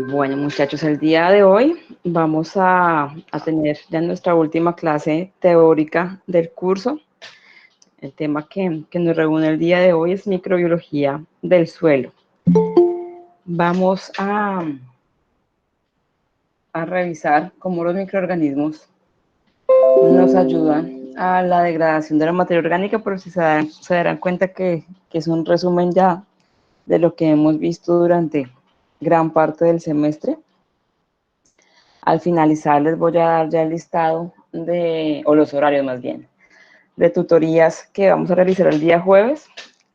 Bueno, muchachos, el día de hoy vamos a tener ya nuestra última clase teórica del curso. El tema que nos reúne el día de hoy es microbiología del suelo. Vamos a revisar cómo los microorganismos nos ayudan a la degradación de la materia orgánica, pero si se darán cuenta que es un resumen ya de lo que hemos visto durante gran parte del semestre. Al finalizar les voy a dar ya el listado o los horarios más bien, de tutorías que vamos a realizar el día jueves.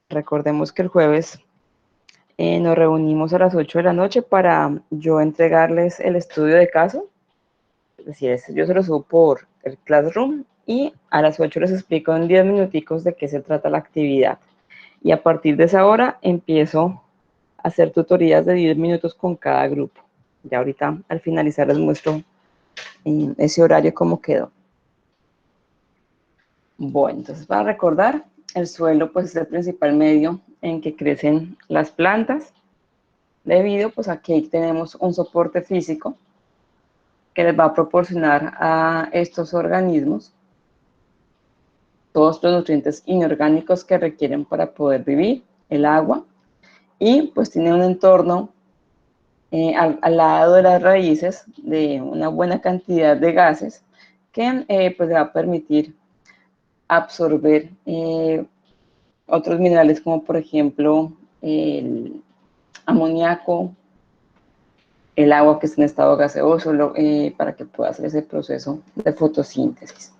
Recordemos que el jueves nos reunimos a las 8 de la noche para yo entregarles el estudio de caso. Es decir, yo se lo subo por el Classroom y a las 8 les explico en 10 minuticos de qué se trata la actividad. Y a partir de esa hora empiezo a hacer tutorías de 10 minutos con cada grupo. Ya ahorita al finalizar les muestro ese horario cómo quedó. Bueno, entonces para recordar, el suelo pues es el principal medio en que crecen las plantas, debido pues a que tenemos un soporte físico que les va a proporcionar a estos organismos todos los nutrientes inorgánicos que requieren para poder vivir, el agua, y pues tiene un entorno al lado de las raíces de una buena cantidad de gases que pues le va a permitir absorber otros minerales como por ejemplo el amoníaco, el agua que está en estado gaseoso, para que pueda hacer ese proceso de fotosíntesis.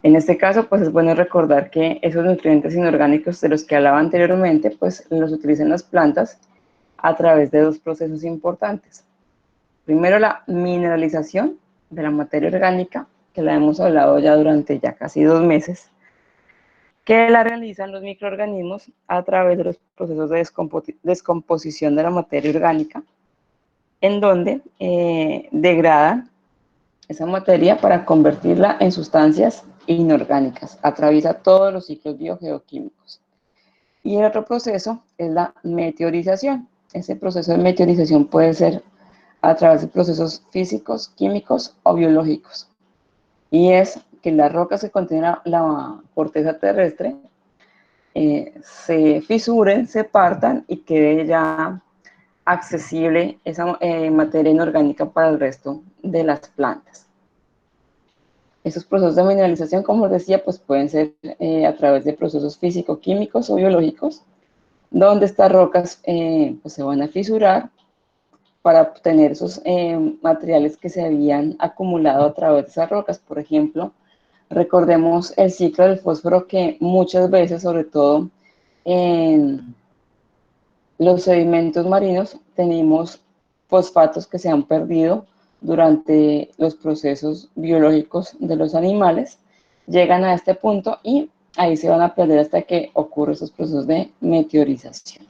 En este caso, pues es bueno recordar que esos nutrientes inorgánicos de los que hablaba anteriormente, pues los utilizan las plantas a través de dos procesos importantes. Primero, la mineralización de la materia orgánica, que la hemos hablado ya durante ya casi 2 meses, que la realizan los microorganismos a través de los procesos de descomposición de la materia orgánica, en donde degradan esa materia para convertirla en sustancias inorgánicas. Atraviesa todos los ciclos biogeoquímicos. Y el otro proceso es la meteorización. Ese proceso de meteorización puede ser a través de procesos físicos, químicos o biológicos. Y es que las rocas que contienen la corteza terrestre se fisuren, se partan y quede ya accesible esa materia inorgánica para el resto de las plantas. Esos procesos de mineralización, como les decía, pues pueden ser a través de procesos físico-químicos o biológicos, donde estas rocas pues se van a fisurar para obtener esos materiales que se habían acumulado a través de esas rocas. Por ejemplo, recordemos el ciclo del fósforo, que muchas veces, sobre todo en los sedimentos marinos, tenemos fosfatos que se han perdido durante los procesos biológicos de los animales, llegan a este punto y ahí se van a perder hasta que ocurren esos procesos de meteorización.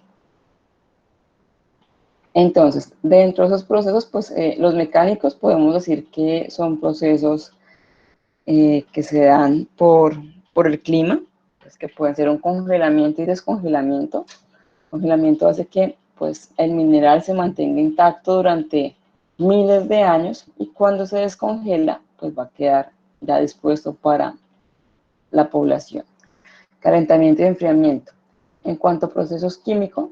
Entonces, dentro de esos procesos, pues los mecánicos podemos decir que son procesos que se dan por el clima, pues que pueden ser un congelamiento y descongelamiento. Congelamiento hace que pues, el mineral se mantenga intacto durante miles de años y cuando se descongela, pues va a quedar ya dispuesto para la población. Calentamiento y enfriamiento. En cuanto a procesos químicos,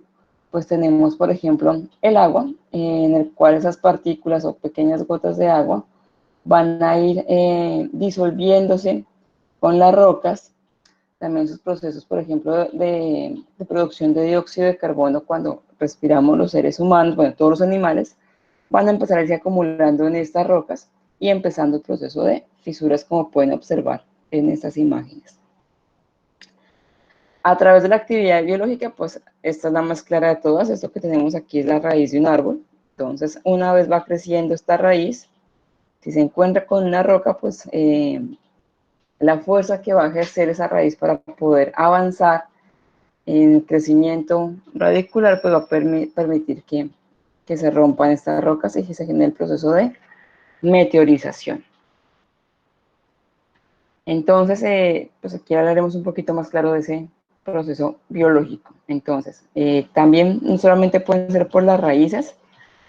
pues tenemos, por ejemplo, el agua, en el cual esas partículas o pequeñas gotas de agua van a ir disolviéndose con las rocas. También sus procesos, por ejemplo, de producción de dióxido de carbono cuando respiramos los seres humanos, bueno, todos los animales, van a empezar a irse acumulando en estas rocas y empezando el proceso de fisuras, como pueden observar en estas imágenes. A través de la actividad biológica, pues esta es la más clara de todas. Esto que tenemos aquí es la raíz de un árbol. Entonces, una vez va creciendo esta raíz, si se encuentra con una roca, pues la fuerza que va a ejercer esa raíz para poder avanzar en el crecimiento radicular, pues va a permitir que se rompan estas rocas y que se genere el proceso de meteorización. Entonces, pues aquí hablaremos un poquito más claro de ese proceso biológico. Entonces, también no solamente pueden ser por las raíces,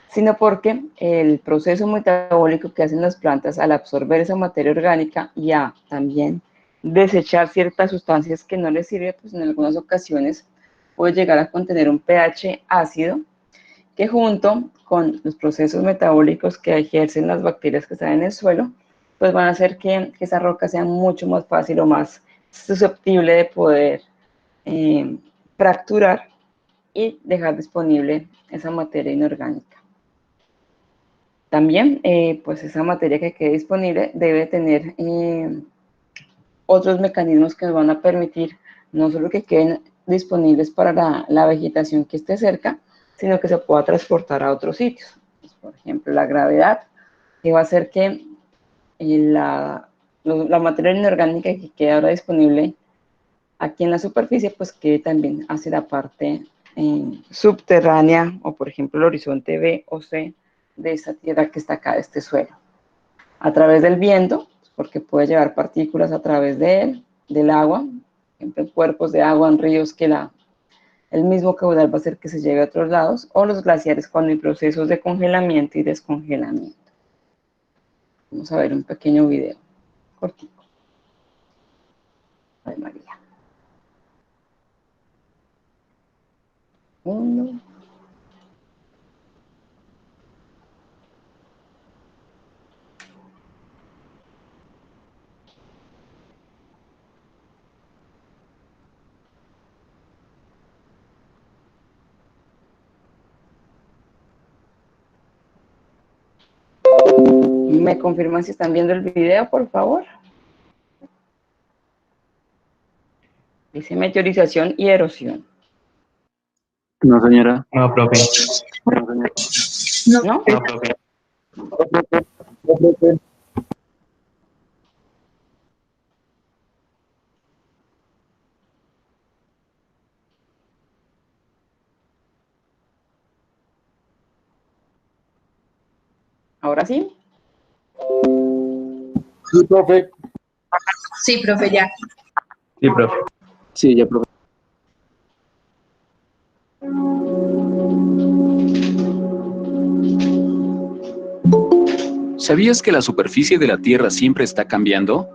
sino porque el proceso metabólico que hacen las plantas al absorber esa materia orgánica y a también desechar ciertas sustancias que no les sirven, pues en algunas ocasiones puede llegar a contener un pH ácido que junto con los procesos metabólicos que ejercen las bacterias que están en el suelo, pues van a hacer que esa roca sea mucho más fácil o más susceptible de poder fracturar y dejar disponible esa materia inorgánica. También, pues esa materia que quede disponible debe tener otros mecanismos que nos van a permitir no solo que queden disponibles para la vegetación que esté cerca, sino que se pueda transportar a otros sitios. Pues, por ejemplo, la gravedad, que va a hacer que la materia inorgánica que queda ahora disponible aquí en la superficie, pues quede también hacia la parte subterránea, o por ejemplo el horizonte B o C de esta tierra que está acá, de este suelo. A través del viento, porque puede llevar partículas a través de él, del agua, por ejemplo, en cuerpos de agua, en ríos, que el mismo caudal va a hacer que se lleve a otros lados, o los glaciares cuando hay procesos de congelamiento y descongelamiento. Vamos a ver un pequeño video, cortico. Ay, María. Uno. ¿Me confirman si están viendo el video, por favor? Dice meteorización y erosión. No, señora. No, profe. ¿No? No, profe. ¿Ahora sí? Sí, profe. Sí, profe, ya. Sí, profe. Sí, ya, profe. ¿Sabías que la superficie de la Tierra siempre está cambiando?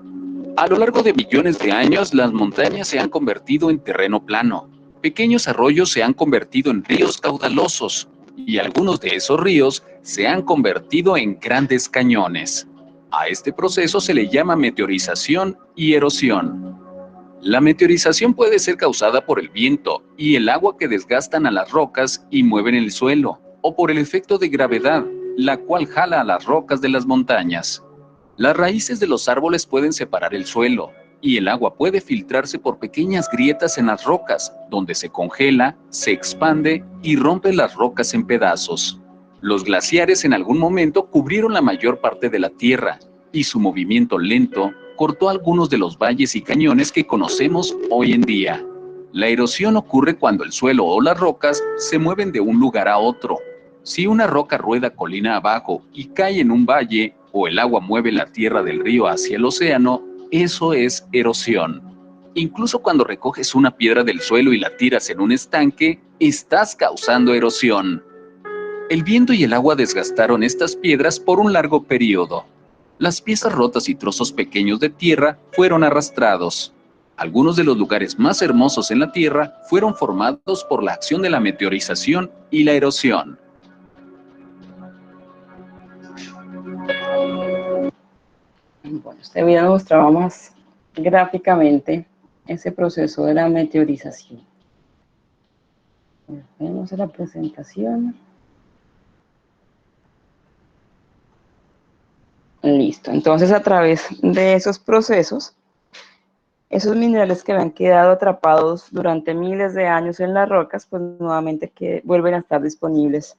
A lo largo de millones de años, las montañas se han convertido en terreno plano. Pequeños arroyos se han convertido en ríos caudalosos, y algunos de esos ríos se han convertido en grandes cañones. A este proceso se le llama meteorización y erosión. La meteorización puede ser causada por el viento y el agua que desgastan a las rocas y mueven el suelo, o por el efecto de gravedad, la cual jala a las rocas de las montañas. Las raíces de los árboles pueden separar el suelo, y el agua puede filtrarse por pequeñas grietas en las rocas, donde se congela, se expande y rompe las rocas en pedazos. Los glaciares en algún momento cubrieron la mayor parte de la Tierra, y su movimiento lento cortó algunos de los valles y cañones que conocemos hoy en día. La erosión ocurre cuando el suelo o las rocas se mueven de un lugar a otro. Si una roca rueda colina abajo y cae en un valle, o el agua mueve la tierra del río hacia el océano, eso es erosión. Incluso cuando recoges una piedra del suelo y la tiras en un estanque, estás causando erosión. El viento y el agua desgastaron estas piedras por un largo periodo. Las piezas rotas y trozos pequeños de tierra fueron arrastrados. Algunos de los lugares más hermosos en la Tierra fueron formados por la acción de la meteorización y la erosión. Bueno, este video nos mostraba más gráficamente ese proceso de la meteorización. Vemos la presentación. Listo, entonces a través de esos procesos, esos minerales que habían quedado atrapados durante miles de años en las rocas, pues nuevamente vuelven a estar disponibles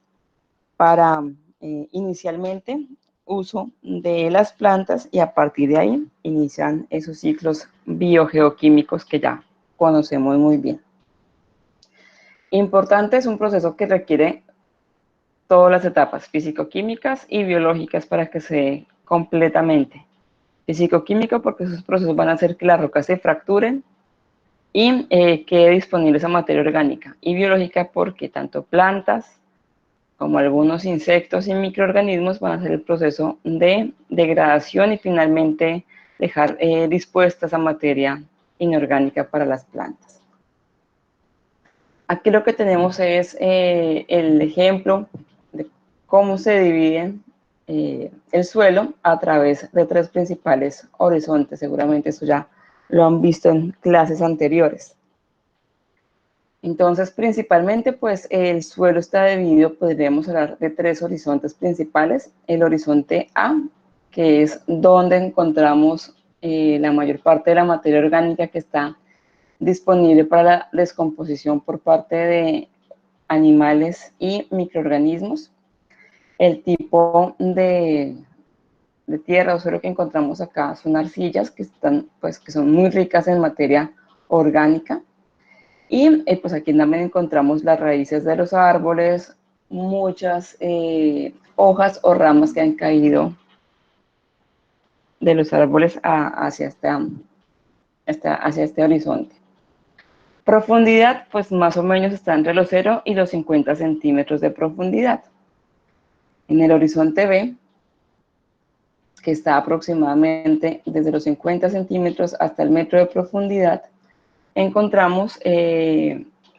para inicialmente uso de las plantas, y a partir de ahí inician esos ciclos biogeoquímicos que ya conocemos muy bien. Importante, es un proceso que requiere todas las etapas físico-químicas y biológicas para que se dé completamente. Físico-químico porque esos procesos van a hacer que las rocas se fracturen y quede disponible esa materia orgánica. Y biológica porque tanto plantas como algunos insectos y microorganismos, van a hacer el proceso de degradación y finalmente dejar dispuesta esa materia inorgánica para las plantas. Aquí lo que tenemos es el ejemplo de cómo se divide el suelo a través de 3 principales horizontes. Seguramente eso ya lo han visto en clases anteriores. Entonces, principalmente, pues el suelo está dividido, podríamos hablar de 3 horizontes principales. El horizonte A, que es donde encontramos la mayor parte de la materia orgánica que está disponible para la descomposición por parte de animales y microorganismos. El tipo de tierra o suelo que encontramos acá son arcillas que son muy ricas en materia orgánica. Y pues aquí también encontramos las raíces de los árboles, muchas hojas o ramas que han caído de los árboles hacia este horizonte. Profundidad, pues más o menos está entre los 0 y los 50 centímetros de profundidad. En el horizonte B, que está aproximadamente desde los 50 centímetros hasta el metro de profundidad, encontramos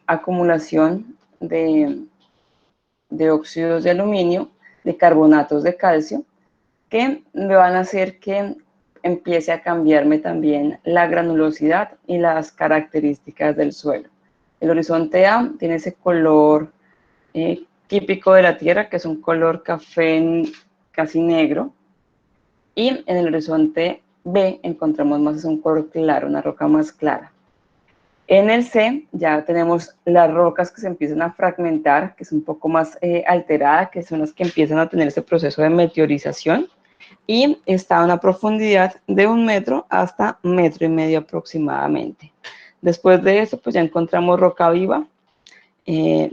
acumulación de óxidos de aluminio, de carbonatos de calcio, que me van a hacer que empiece a cambiarme también la granulosidad y las características del suelo. El horizonte A tiene ese color típico de la tierra, que es un color café casi negro, y en el horizonte B encontramos más un color claro, una roca más clara. En el C ya tenemos las rocas que se empiezan a fragmentar, que es un poco más alterada, que son las que empiezan a tener ese proceso de meteorización, y está a una profundidad de 1 metro hasta 1,5 metros aproximadamente. Después de eso, pues ya encontramos roca viva,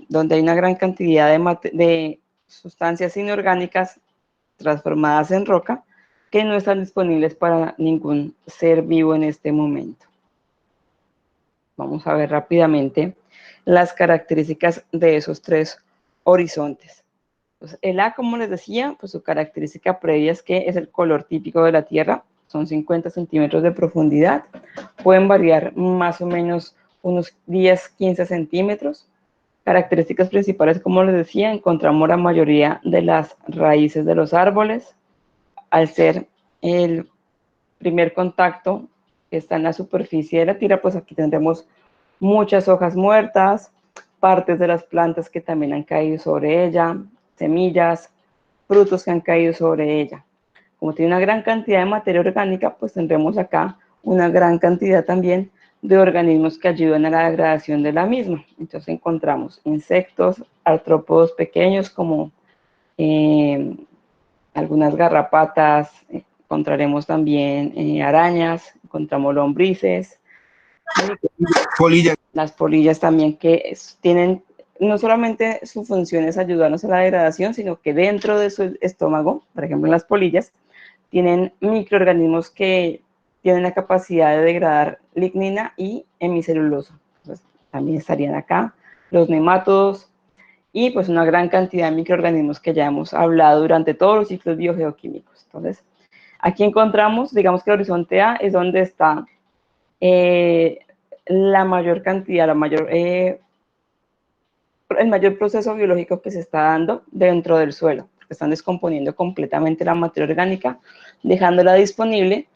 donde hay una gran cantidad de sustancias inorgánicas transformadas en roca, que no están disponibles para ningún ser vivo en este momento. Vamos a ver rápidamente las características de esos 3 horizontes. Pues el A, como les decía, pues su característica previa es que es el color típico de la tierra, son 50 centímetros de profundidad, pueden variar más o menos unos 10-15 centímetros. Características principales, como les decía, encontramos la mayoría de las raíces de los árboles, al ser el primer contacto que está en la superficie de la tierra, pues aquí tendremos muchas hojas muertas, partes de las plantas que también han caído sobre ella, semillas, frutos que han caído sobre ella. Como tiene una gran cantidad de materia orgánica, pues tendremos acá una gran cantidad también de organismos que ayudan a la degradación de la misma. Entonces encontramos insectos, artrópodos pequeños como algunas garrapatas, encontraremos también arañas, encontramos lombrices, Polilla. las polillas también que tienen, no solamente su función es ayudarnos a la degradación, sino que dentro de su estómago, por ejemplo las polillas, tienen microorganismos que tienen la capacidad de degradar lignina y hemicelulosa. Entonces, también estarían acá los nemátodos y pues una gran cantidad de microorganismos que ya hemos hablado durante todos los ciclos biogeoquímicos. Entonces, aquí encontramos, digamos que el horizonte A es donde está la mayor cantidad, el mayor proceso biológico que se está dando dentro del suelo, porque están descomponiendo completamente la materia orgánica, dejándola disponible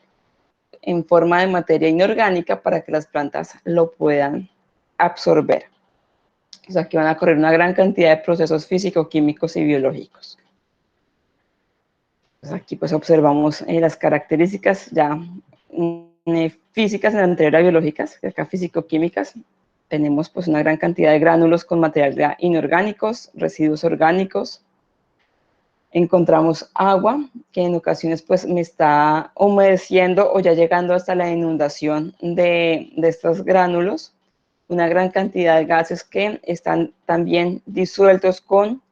en forma de materia inorgánica para que las plantas lo puedan absorber. O sea, que van a correr una gran cantidad de procesos físico-químicos y biológicos. Pues aquí pues observamos las características ya físicas en la anterior a biológicas, acá físico-químicas. Tenemos pues una gran cantidad de gránulos con materiales inorgánicos, residuos orgánicos. Encontramos agua, que en ocasiones pues me está humedeciendo o ya llegando hasta la inundación de estos gránulos. Una gran cantidad de gases que están también disueltos con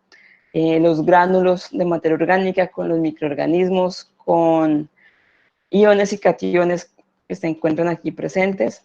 los gránulos de materia orgánica, con los microorganismos, con iones y cationes que se encuentran aquí presentes.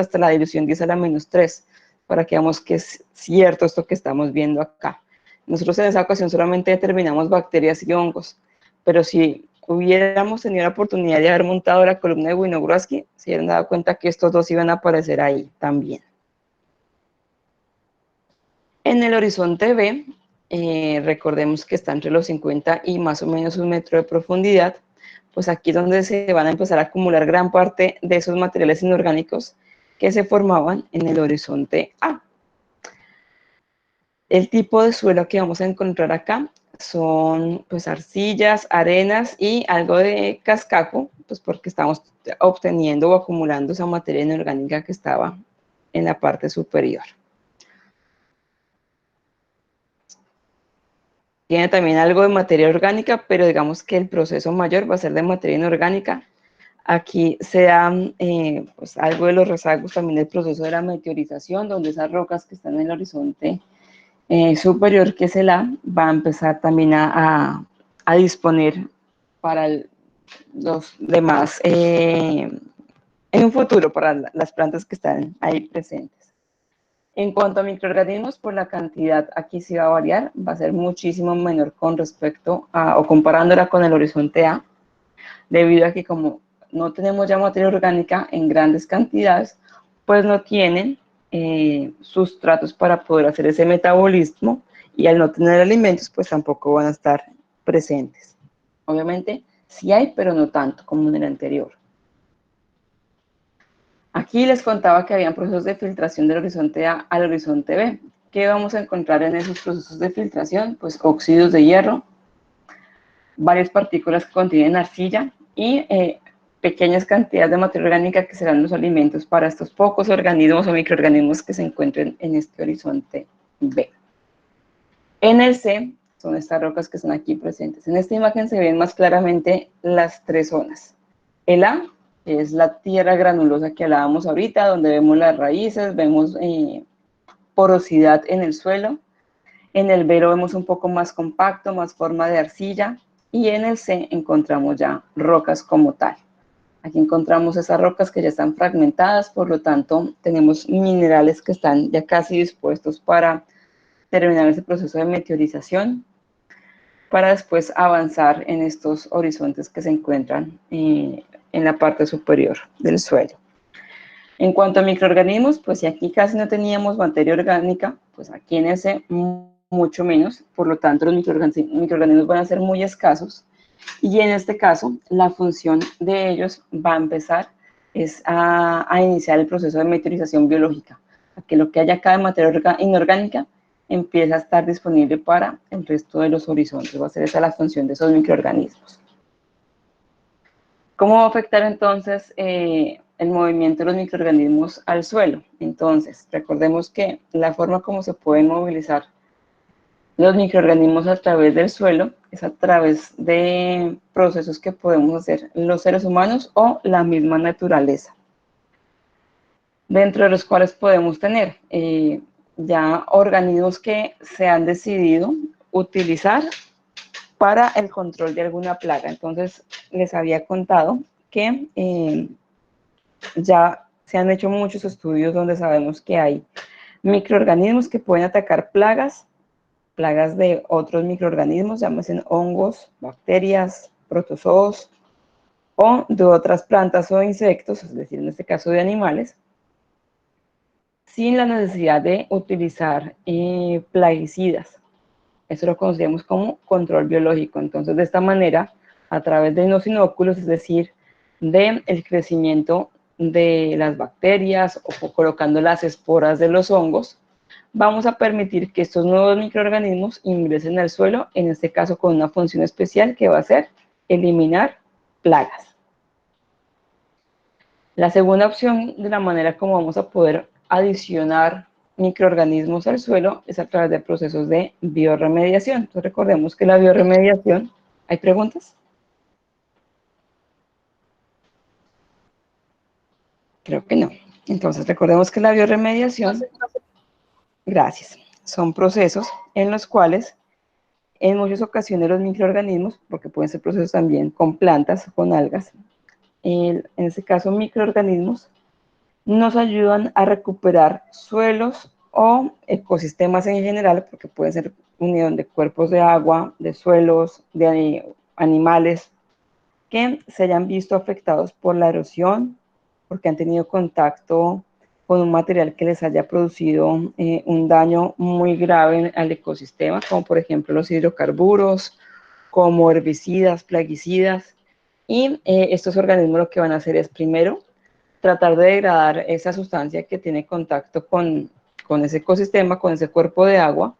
hasta la dilución 10 a la menos 3, para que veamos que es cierto esto que estamos viendo acá. Nosotros en esa ocasión solamente determinamos bacterias y hongos, pero si hubiéramos tenido la oportunidad de haber montado la columna de Winogrodsky, se hubieran dado cuenta que estos dos iban a aparecer ahí también. En el horizonte B, recordemos que está entre los 50 y más o menos 1 metro de profundidad, pues aquí es donde se van a empezar a acumular gran parte de esos materiales inorgánicos que se formaban en el horizonte A. El tipo de suelo que vamos a encontrar acá son pues arcillas, arenas y algo de cascajo, pues porque estamos obteniendo o acumulando esa materia inorgánica que estaba en la parte superior. Tiene también algo de materia orgánica, pero digamos que el proceso mayor va a ser de materia inorgánica. Aquí se dan pues algo de los rezagos también del proceso de la meteorización, donde esas rocas que están en el horizonte superior, que es el A, va a empezar también a disponer para los demás, en un futuro, para las plantas que están ahí presentes. En cuanto a microorganismos, por la cantidad aquí sí va a variar, va a ser muchísimo menor con respecto a, o comparándola con el horizonte A, debido a que como no tenemos ya materia orgánica en grandes cantidades, pues no tienen sustratos para poder hacer ese metabolismo, y al no tener alimentos, pues tampoco van a estar presentes. Obviamente sí hay, pero no tanto como en el anterior. Aquí les contaba que habían procesos de filtración del horizonte A al horizonte B. ¿Qué vamos a encontrar en esos procesos de filtración? Pues óxidos de hierro, varias partículas que contienen arcilla y pequeñas cantidades de materia orgánica que serán los alimentos para estos pocos organismos o microorganismos que se encuentren en este horizonte B. En el C son estas rocas que están aquí presentes. En esta imagen se ven más claramente las tres zonas. El A, que es la tierra granulosa que hablábamos ahorita, donde vemos las raíces, vemos porosidad en el suelo. En el B lo vemos un poco más compacto, más forma de arcilla. Y en el C encontramos ya rocas como tal. Aquí encontramos esas rocas que ya están fragmentadas, por lo tanto tenemos minerales que están ya casi dispuestos para terminar ese proceso de meteorización, para después avanzar en estos horizontes que se encuentran en la parte superior del suelo. En cuanto a microorganismos, pues si aquí casi no teníamos materia orgánica, pues aquí en ese mucho menos, por lo tanto los microorganismos van a ser muy escasos, y en este caso la función de ellos va a empezar es a iniciar el proceso de meteorización biológica, a que lo que haya acá de materia inorgánica empieza a estar disponible para el resto de los horizontes. Va a ser esa la función de esos microorganismos. ¿Cómo va a afectar entonces el movimiento de los microorganismos al suelo? Entonces, recordemos que la forma como se pueden movilizar los microorganismos a través del suelo es a través de procesos que podemos hacer los seres humanos o la misma naturaleza, dentro de los cuales podemos tener ya organismos que se han decidido utilizar para el control de alguna plaga. Entonces, les había contado que ya se han hecho muchos estudios donde sabemos que hay microorganismos que pueden atacar plagas de otros microorganismos, llámese hongos, bacterias, protozoos, o de otras plantas o insectos, es decir, en este caso de animales, sin la necesidad de utilizar plaguicidas. Eso lo conocemos como control biológico. Entonces, de esta manera, a través de unos inóculos, es decir, del crecimiento de las bacterias o colocando las esporas de los hongos, vamos a permitir que estos nuevos microorganismos ingresen al suelo, en este caso con una función especial que va a ser eliminar plagas. La segunda opción de la manera como vamos a poder adicionar microorganismos al suelo es a través de procesos de biorremediación. Entonces recordemos que la biorremediación, ¿hay preguntas? Creo que no. Entonces recordemos que la biorremediación, gracias, son procesos en los cuales en muchas ocasiones los microorganismos, porque pueden ser procesos también con plantas, con algas, en este caso microorganismos, nos ayudan a recuperar suelos o ecosistemas en general, porque puede ser unión de cuerpos de agua, de suelos, de animales, que se hayan visto afectados por la erosión, porque han tenido contacto con un material que les haya producido un daño muy grave al ecosistema, como por ejemplo los hidrocarburos, como herbicidas, plaguicidas, y estos organismos lo que van a hacer es primero tratar de degradar esa sustancia que tiene contacto con ese ecosistema, con ese cuerpo de agua,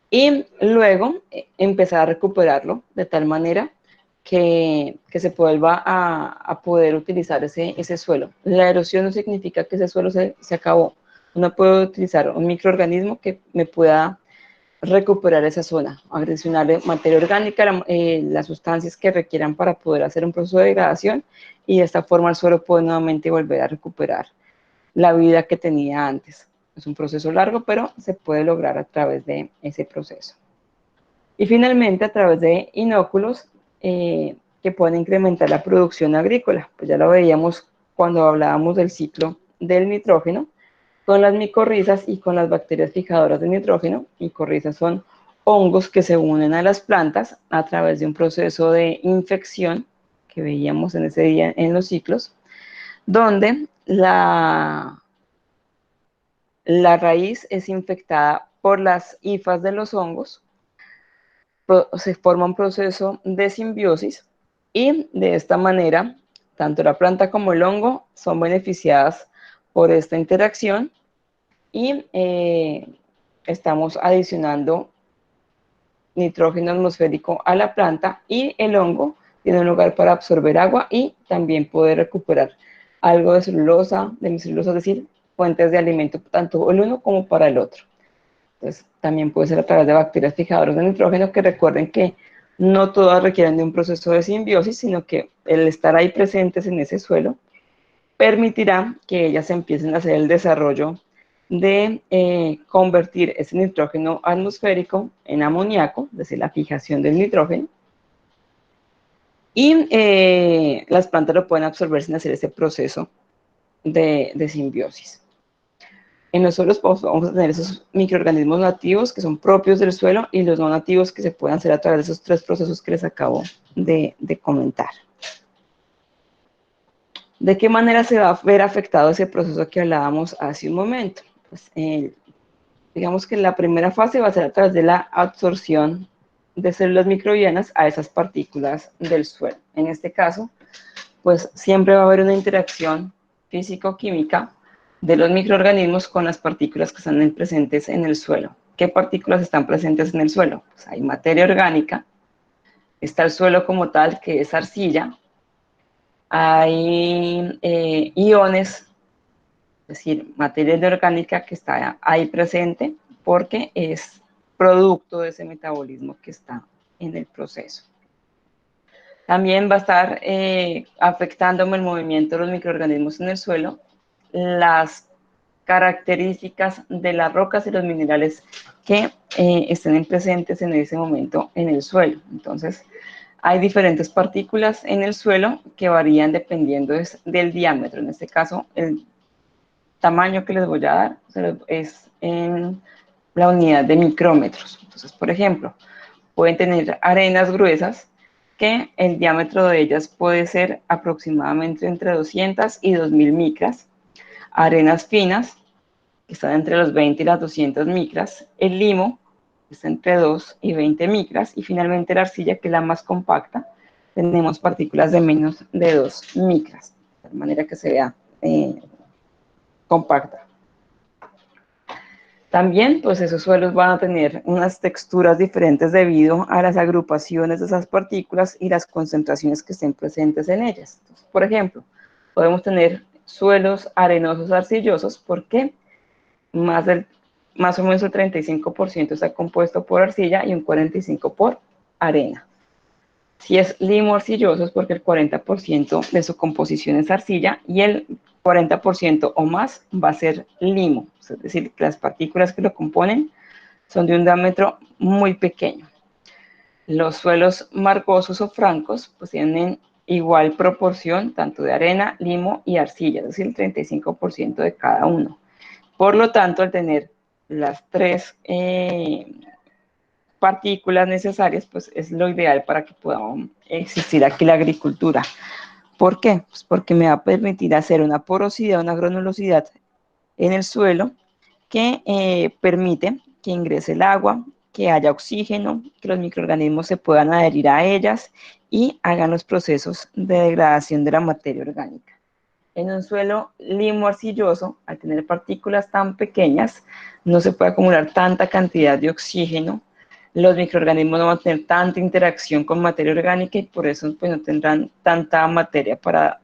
y luego empezar a recuperarlo de tal manera que se vuelva a poder utilizar ese suelo. La erosión no significa que ese suelo se acabó. Uno puede utilizar un microorganismo que me pueda recuperar esa zona, adicionarle materia orgánica, las sustancias que requieran para poder hacer un proceso de degradación, y de esta forma el suelo puede nuevamente volver a recuperar la vida que tenía antes. Es un proceso largo, pero se puede lograr a través de ese proceso. Y finalmente, a través de inóculos que pueden incrementar la producción agrícola. Pues ya lo veíamos cuando hablábamos del ciclo del nitrógeno, con las micorrizas y con las bacterias fijadoras de nitrógeno. Micorrizas son hongos que se unen a las plantas a través de un proceso de infección que veíamos en ese día en los ciclos, donde la raíz es infectada por las hifas de los hongos, se forma un proceso de simbiosis y de esta manera tanto la planta como el hongo son beneficiadas por esta interacción y estamos adicionando nitrógeno atmosférico a la planta, y el hongo tiene un lugar para absorber agua y también poder recuperar algo de celulosa, de hemicelulosa, es decir, fuentes de alimento tanto el uno como para el otro. Entonces, también puede ser a través de bacterias fijadoras de nitrógeno, que recuerden que no todas requieren de un proceso de simbiosis, sino que el estar ahí presentes en ese suelo permitirá que ellas empiecen a hacer el desarrollo de convertir ese nitrógeno atmosférico en amoníaco, es decir, la fijación del nitrógeno, y las plantas lo pueden absorber sin hacer ese proceso de simbiosis. En los suelos vamos a tener esos microorganismos nativos que son propios del suelo y los no nativos que se pueden hacer a través de esos tres procesos que les acabo de comentar. ¿De qué manera se va a ver afectado ese proceso que hablábamos hace un momento? Pues, digamos que la primera fase va a ser a través de la absorción de células microbianas a esas partículas del suelo. En este caso, pues siempre va a haber una interacción físico-química de los microorganismos con las partículas que están presentes en el suelo. ¿Qué partículas están presentes en el suelo? Pues hay materia orgánica, está el suelo como tal, que es arcilla, hay iones, es decir, materia inorgánica que está ahí presente porque es producto de ese metabolismo que está en el proceso. También va a estar afectándome el movimiento de los microorganismos en el suelo, las características de las rocas y los minerales que estén presentes en ese momento en el suelo. Entonces, hay diferentes partículas en el suelo que varían dependiendo del diámetro. En este caso, el tamaño que les voy a dar es en la unidad de micrómetros. Entonces, por ejemplo, pueden tener arenas gruesas que el diámetro de ellas puede ser aproximadamente entre 200 y 2000 micras. Arenas finas, que están entre los 20 y las 200 micras. El limo, que está entre 2 y 20 micras. Y finalmente la arcilla, que es la más compacta, tenemos partículas de menos de 2 micras, de manera que se vea compacta. También, pues esos suelos van a tener unas texturas diferentes debido a las agrupaciones de esas partículas y las concentraciones que estén presentes en ellas. Entonces, por ejemplo, podemos tener suelos arenosos arcillosos porque más o menos el 35% está compuesto por arcilla y un 45% por arena. Si es limo arcilloso es porque el 40% de su composición es arcilla y el 40% o más va a ser limo, es decir, que las partículas que lo componen son de un diámetro muy pequeño. Los suelos margosos o francos pues tienen igual proporción tanto de arena, limo y arcilla, es decir, el 35% de cada uno. Por lo tanto, al tener las tres partículas necesarias, pues es lo ideal para que pueda existir aquí la agricultura. ¿Por qué? Pues porque me va a permitir hacer una porosidad, una granulosidad en el suelo que permite que ingrese el agua, que haya oxígeno, que los microorganismos se puedan adherir a ellas y hagan los procesos de degradación de la materia orgánica. En un suelo limo arcilloso, al tener partículas tan pequeñas, no se puede acumular tanta cantidad de oxígeno, los microorganismos no van a tener tanta interacción con materia orgánica y por eso pues, no tendrán tanta materia para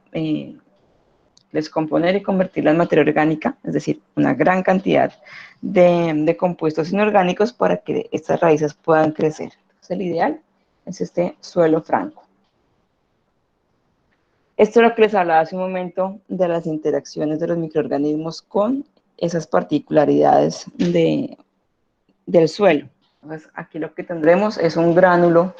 descomponer y convertirla en materia orgánica, es decir, una gran cantidad de compuestos inorgánicos para que estas raíces puedan crecer. Entonces, el ideal es este suelo franco. Esto es lo que les hablaba hace un momento de las interacciones de los microorganismos con esas particularidades del suelo. Entonces, aquí lo que tendremos es un gránulo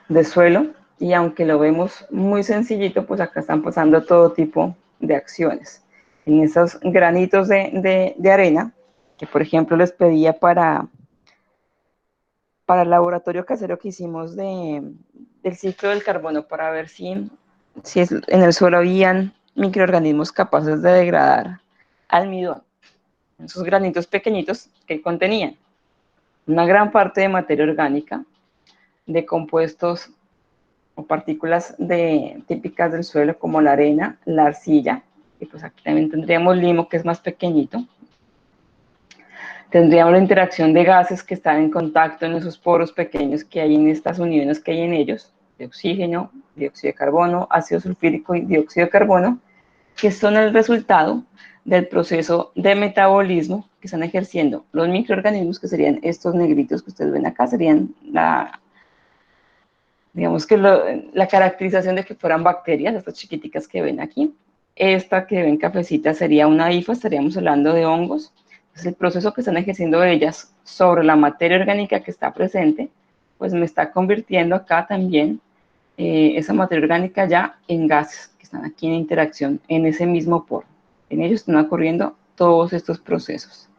de suelo y aunque lo vemos muy sencillito, pues acá están pasando todo tipo de acciones. En esos granitos de arena, que por ejemplo les pedía para el laboratorio casero que hicimos del ciclo del carbono para ver si en el suelo habían microorganismos capaces de degradar almidón. Esos granitos pequeñitos que contenían una gran parte de materia orgánica, de compuestos o partículas típicas del suelo como la arena, la arcilla, y pues aquí también tendríamos limo que es más pequeñito. Tendríamos la interacción de gases que están en contacto en esos poros pequeños que hay en estas uniones que hay en ellos, de oxígeno, dióxido de carbono, ácido sulfúrico y dióxido de carbono, que son el resultado del proceso de metabolismo que están ejerciendo los microorganismos, que serían estos negritos que ustedes ven acá, serían digamos que la caracterización de que fueran bacterias, estas chiquiticas que ven aquí. Esta que ven cafecita sería una hifa, estaríamos hablando de hongos. Entonces, el proceso que están ejerciendo ellas sobre la materia orgánica que está presente, pues me está convirtiendo acá también esa materia orgánica ya en gases que están aquí en interacción en ese mismo poro. En ellos están ocurriendo todos estos procesos.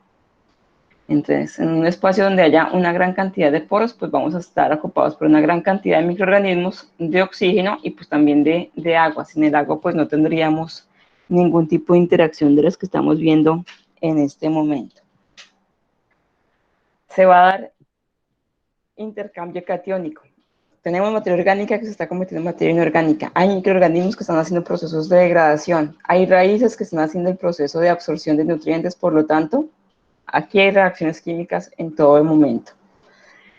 Entonces, en un espacio donde haya una gran cantidad de poros, pues vamos a estar ocupados por una gran cantidad de microorganismos, de oxígeno y pues también de agua. Sin el agua, pues no tendríamos ningún tipo de interacción de las que estamos viendo en este momento. Se va a dar intercambio catiónico. Tenemos materia orgánica que se está convirtiendo en materia inorgánica. Hay microorganismos que están haciendo procesos de degradación. Hay raíces que están haciendo el proceso de absorción de nutrientes, por lo tanto, aquí hay reacciones químicas en todo el momento.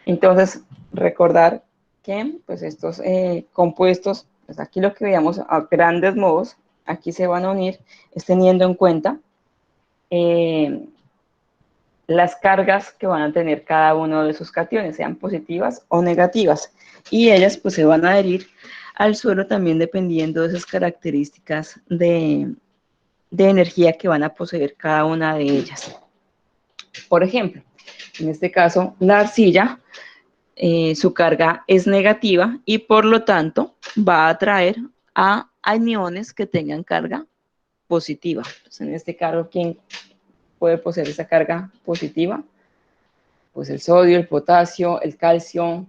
Entonces, recordar que pues, estos compuestos, pues aquí lo que veamos a grandes modos, aquí se van a unir, es teniendo en cuenta las cargas que van a tener cada uno de esos cationes, sean positivas o negativas. Y ellas pues se van a adherir al suelo también dependiendo de esas características de energía que van a poseer cada una de ellas. Por ejemplo, en este caso, la arcilla, su carga es negativa y por lo tanto va a atraer a aniones que tengan carga positiva. Entonces, en este caso, ¿quién puede poseer esa carga positiva? Pues el sodio, el potasio, el calcio,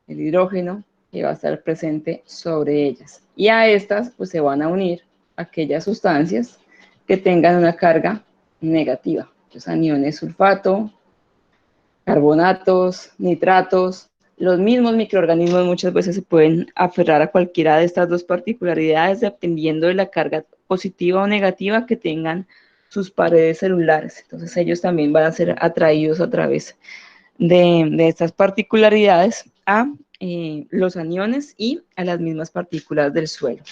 el hidrógeno, que va a estar presente sobre ellas. Y a estas pues se van a unir aquellas sustancias que tengan una carga negativa. Los aniones sulfato, carbonatos, nitratos. Los mismos microorganismos muchas veces se pueden aferrar a cualquiera de estas dos particularidades dependiendo de la carga positiva o negativa que tengan sus paredes celulares. Entonces ellos también van a ser atraídos a través de estas particularidades a los aniones y a las mismas partículas del suelo.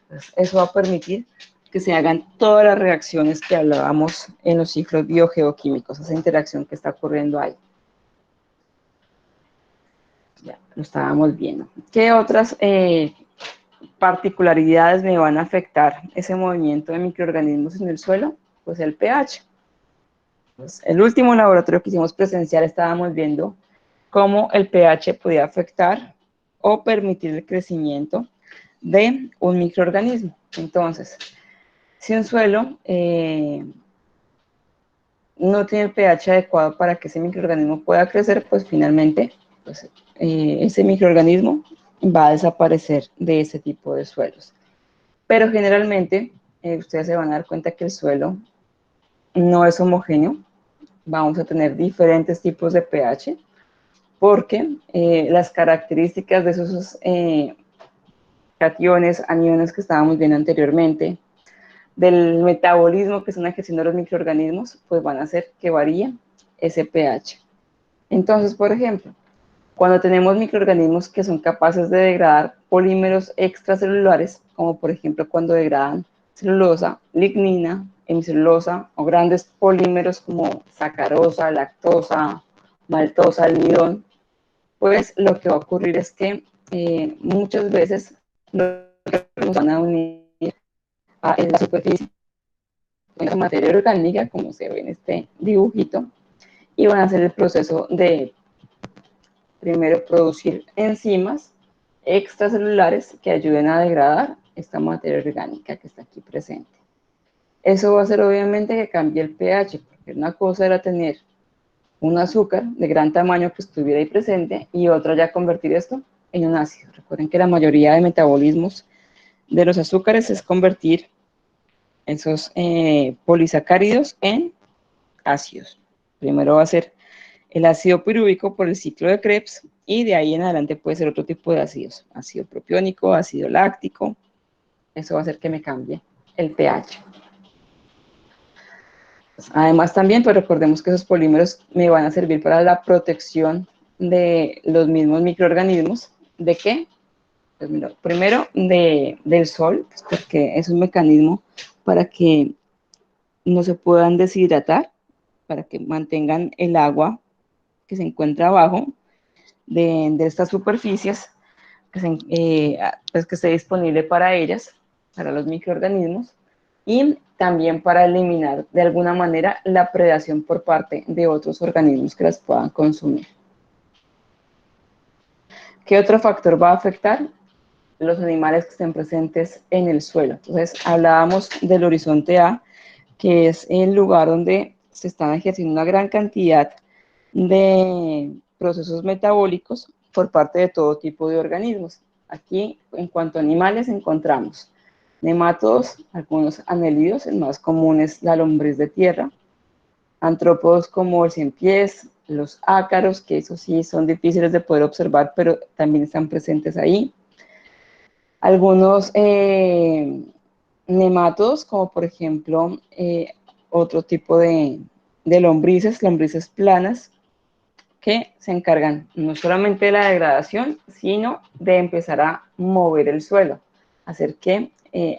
Entonces, eso va a permitir que se hagan todas las reacciones que hablábamos en los ciclos biogeoquímicos, esa interacción que está ocurriendo ahí. Ya lo estábamos viendo. ¿Qué otras particularidades me van a afectar ese movimiento de microorganismos en el suelo? Pues el pH. Pues el último laboratorio que hicimos presencial estábamos viendo cómo el pH podía afectar o permitir el crecimiento de un microorganismo. Entonces, si un suelo no tiene el pH adecuado para que ese microorganismo pueda crecer, pues finalmente pues, ese microorganismo va a desaparecer de ese tipo de suelos. Pero generalmente ustedes se van a dar cuenta que el suelo no es homogéneo. Vamos a tener diferentes tipos de pH porque las características de esos cationes, aniones que estábamos viendo anteriormente, del metabolismo que están ejerciendo los microorganismos, pues van a hacer que varíe ese pH. Entonces, por ejemplo, cuando tenemos microorganismos que son capaces de degradar polímeros extracelulares, como por ejemplo cuando degradan celulosa, lignina, hemicelulosa o grandes polímeros como sacarosa, lactosa, maltosa, almidón, pues lo que va a ocurrir es que muchas veces nos van a unir en la superficie con la materia orgánica, como se ve en este dibujito, y van a hacer el proceso de primero producir enzimas extracelulares que ayuden a degradar esta materia orgánica que está aquí presente. Eso va a hacer obviamente que cambie el pH, porque una cosa era tener un azúcar de gran tamaño que estuviera ahí presente y otra ya convertir esto en un ácido. Recuerden que la mayoría de metabolismos de los azúcares es convertir esos polisacáridos en ácidos. Primero va a ser el ácido pirúvico por el ciclo de Krebs y de ahí en adelante puede ser otro tipo de ácidos, ácido propiónico, ácido láctico. Eso va a hacer que me cambie el pH. Además también, pues recordemos que esos polímeros me van a servir para la protección de los mismos microorganismos. ¿De qué? Pues mira, primero del sol, pues porque es un mecanismo para que no se puedan deshidratar, para que mantengan el agua que se encuentra abajo de estas superficies, pues que esté disponible para ellas, para los microorganismos, y también para eliminar de alguna manera la predación por parte de otros organismos que las puedan consumir. ¿Qué otro factor va a afectar? Los animales que estén presentes en el suelo. Entonces, hablábamos del horizonte A, que es el lugar donde se están ejerciendo una gran cantidad de procesos metabólicos por parte de todo tipo de organismos. Aquí, en cuanto a animales, encontramos nemátodos, algunos anélidos, el más común es la lombriz de tierra, antrópodos como el ciempiés, los ácaros, que eso sí son difíciles de poder observar, pero también están presentes ahí. Algunos nemátodos, como por ejemplo otro tipo de lombrices planas, que se encargan no solamente de la degradación, sino de empezar a mover el suelo, hacer que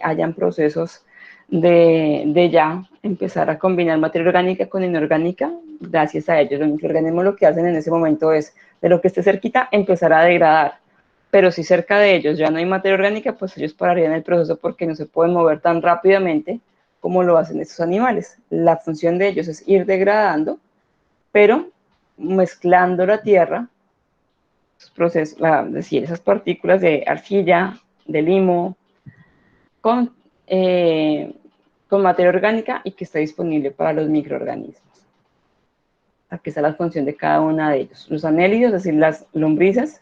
hayan procesos de ya empezar a combinar materia orgánica con inorgánica gracias a ellos. Los microorganismos lo que hacen en ese momento es, de lo que esté cerquita, empezar a degradar. Pero si cerca de ellos ya no hay materia orgánica, pues ellos pararían el proceso porque no se pueden mover tan rápidamente como lo hacen estos animales. La función de ellos es ir degradando, pero mezclando la tierra, procesos, decir, esas partículas de arcilla, de limo, con materia orgánica y que está disponible para los microorganismos. Aquí está la función de cada una de ellos. Los anélidos, es decir, las lombrices,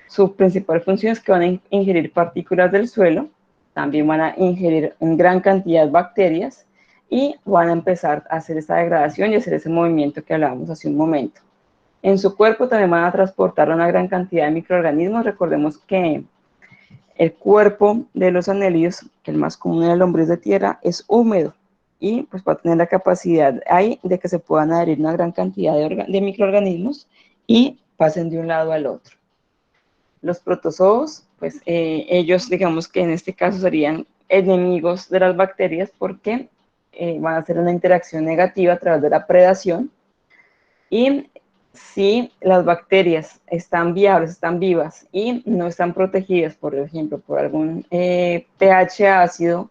su principal función es que van a ingerir partículas del suelo, también van a ingerir en gran cantidad bacterias y van a empezar a hacer esta degradación y hacer ese movimiento que hablábamos hace un momento. En su cuerpo también van a transportar una gran cantidad de microorganismos. Recordemos que el cuerpo de los anélidos, que el más común en la lombriz de tierra, es húmedo y pues va a tener la capacidad ahí de que se puedan adherir una gran cantidad de microorganismos y pasen de un lado al otro. Los protozoos, pues ellos digamos que en este caso serían enemigos de las bacterias porque van a hacer una interacción negativa a través de la predación y si las bacterias están viables, están vivas y no están protegidas, por ejemplo, por algún pH ácido,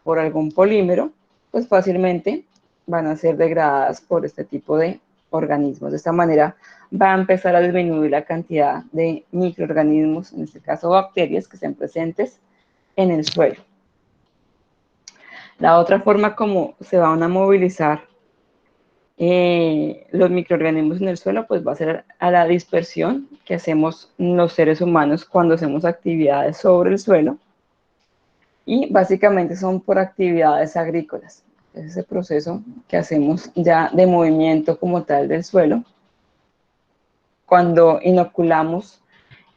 por algún polímero, pues fácilmente van a ser degradadas por este tipo de organismos. De esta manera va a empezar a disminuir la cantidad de microorganismos, en este caso bacterias, que estén presentes en el suelo. La otra forma como se van a movilizar los microorganismos en el suelo, pues va a ser a la dispersión que hacemos los seres humanos cuando hacemos actividades sobre el suelo, y básicamente son por actividades agrícolas. Es ese proceso que hacemos ya de movimiento como tal del suelo, cuando inoculamos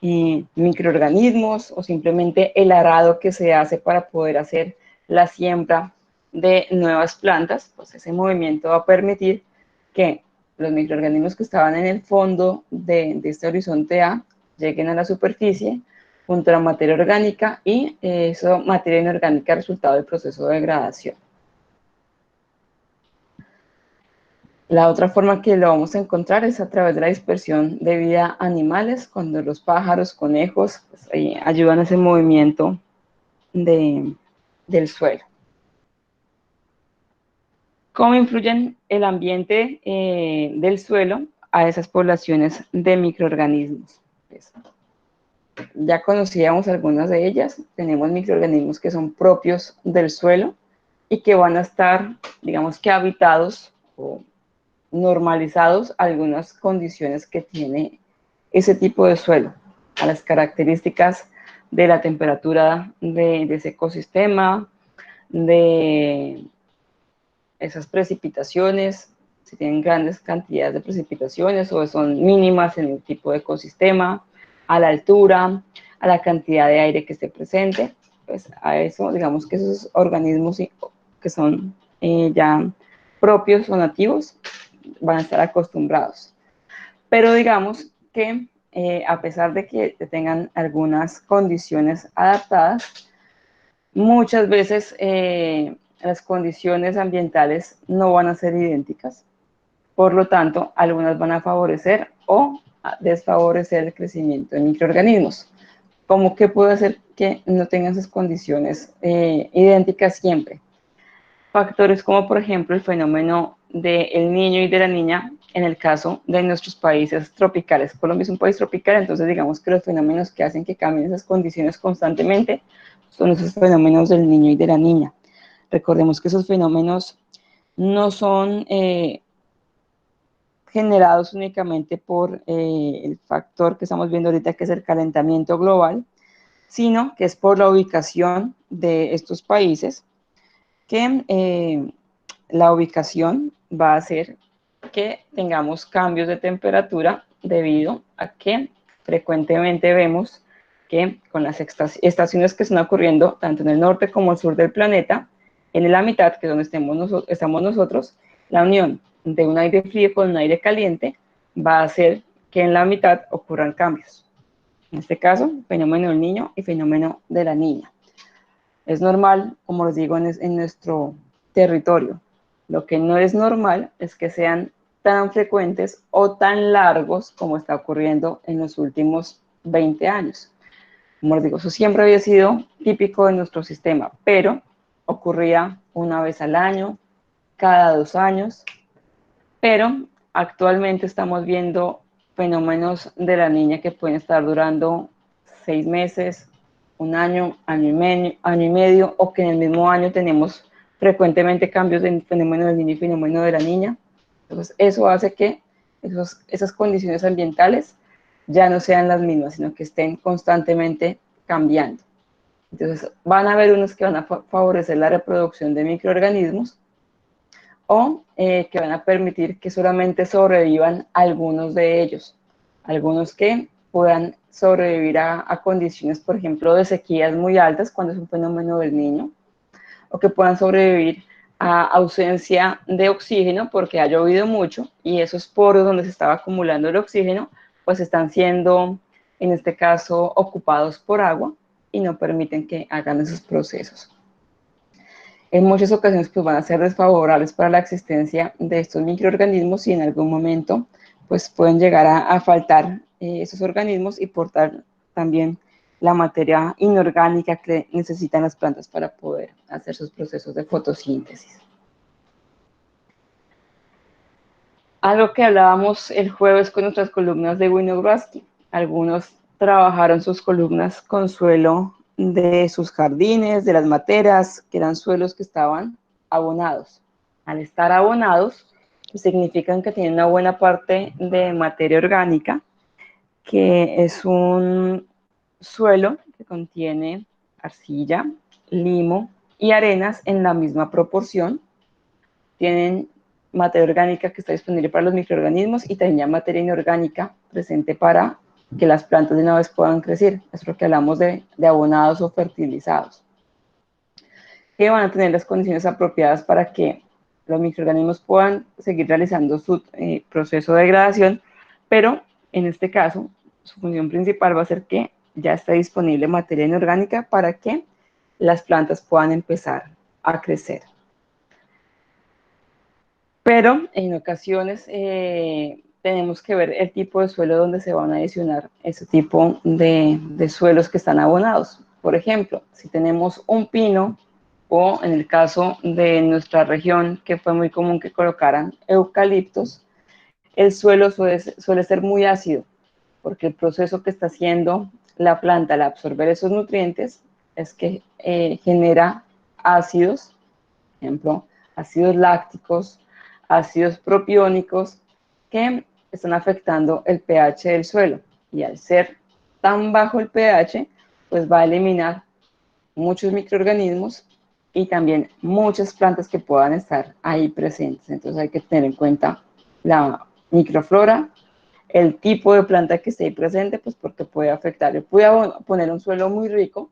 microorganismos o simplemente el arado que se hace para poder hacer la siembra de nuevas plantas, pues ese movimiento va a permitir que los microorganismos que estaban en el fondo de este horizonte A lleguen a la superficie junto a la materia orgánica y esa materia inorgánica resultado del proceso de degradación. La otra forma que lo vamos a encontrar es a través de la dispersión de vida animales, cuando los pájaros, conejos, pues, ayudan a ese movimiento del suelo. ¿Cómo influyen el ambiente del suelo a esas poblaciones de microorganismos? Pues, ya conocíamos algunas de ellas. Tenemos microorganismos que son propios del suelo y que van a estar, digamos que habitados o normalizados a algunas condiciones que tiene ese tipo de suelo, a las características de la temperatura de ese ecosistema, de esas precipitaciones, si tienen grandes cantidades de precipitaciones o son mínimas en el tipo de ecosistema, a la altura, a la cantidad de aire que esté presente, pues a eso, digamos que esos organismos que son ya propios o nativos van a estar acostumbrados. Pero digamos que a pesar de que tengan algunas condiciones adaptadas, muchas veces las condiciones ambientales no van a ser idénticas. Por lo tanto, algunas van a favorecer o a desfavorecer el crecimiento de microorganismos. ¿Cómo que puede hacer que no tengan esas condiciones idénticas siempre? Factores como, por ejemplo, el fenómeno del niño y de la niña en el caso de nuestros países tropicales. Colombia es un país tropical, entonces digamos que los fenómenos que hacen que cambien esas condiciones constantemente son esos fenómenos del niño y de la niña. Recordemos que esos fenómenos no son generados únicamente por el factor que estamos viendo ahorita, que es el calentamiento global, sino que es por la ubicación de estos países, que la ubicación va a hacer que tengamos cambios de temperatura debido a que frecuentemente vemos que con las estaciones que están ocurriendo tanto en el norte como el sur del planeta, en la mitad, que es donde estamos nosotros, la unión de un aire frío con un aire caliente va a hacer que en la mitad ocurran cambios. En este caso, fenómeno del niño y fenómeno de la niña. Es normal, como les digo, en nuestro territorio. Lo que no es normal es que sean tan frecuentes o tan largos como está ocurriendo en los últimos 20 años. Como les digo, eso siempre había sido típico de nuestro sistema, pero ocurría una vez al año, cada 2 años, pero actualmente estamos viendo fenómenos de la niña que pueden estar durando 6 meses, un año, año y medio, o que en el mismo año tenemos frecuentemente cambios de fenómeno del niño y fenómeno de la niña. Entonces, eso hace que esas condiciones ambientales ya no sean las mismas, sino que estén constantemente cambiando. Entonces, van a haber unos que van a favorecer la reproducción de microorganismos o que van a permitir que solamente sobrevivan algunos de ellos, algunos que puedan sobrevivir a condiciones, por ejemplo, de sequías muy altas cuando es un fenómeno del niño, o que puedan sobrevivir a ausencia de oxígeno porque ha llovido mucho y esos poros donde se estaba acumulando el oxígeno pues están siendo, en este caso, ocupados por agua y no permiten que hagan esos procesos. En muchas ocasiones pues van a ser desfavorables para la existencia de estos microorganismos y en algún momento pues pueden llegar a faltar esos organismos y portar también la materia inorgánica que necesitan las plantas para poder hacer sus procesos de fotosíntesis. Algo que hablábamos el jueves con nuestras columnas de Winogrodsky. Algunos trabajaron sus columnas con suelo de sus jardines, de las materas, que eran suelos que estaban abonados. Al estar abonados, pues significan que tienen una buena parte de materia orgánica, que es un suelo que contiene arcilla, limo y arenas en la misma proporción. Tienen materia orgánica que está disponible para los microorganismos y también materia inorgánica presente para que las plantas de una vez puedan crecer. Es lo que hablamos de abonados o fertilizados, que van a tener las condiciones apropiadas para que los microorganismos puedan seguir realizando su proceso de degradación, pero en este caso su función principal va a ser que ya está disponible materia inorgánica para que las plantas puedan empezar a crecer. Pero en ocasiones tenemos que ver el tipo de suelo donde se van a adicionar ese tipo de suelos que están abonados. Por ejemplo, si tenemos un pino o en el caso de nuestra región, que fue muy común que colocaran eucaliptos, el suelo suele ser muy ácido, porque el proceso que está haciendo la planta al absorber esos nutrientes es que genera ácidos, por ejemplo, ácidos lácticos, ácidos propiónicos, que están afectando el pH del suelo. Y al ser tan bajo el pH, pues va a eliminar muchos microorganismos y también muchas plantas que puedan estar ahí presentes. Entonces hay que tener en cuenta la microflora, el tipo de planta que esté ahí presente, pues porque puede afectar. Yo pude poner un suelo muy rico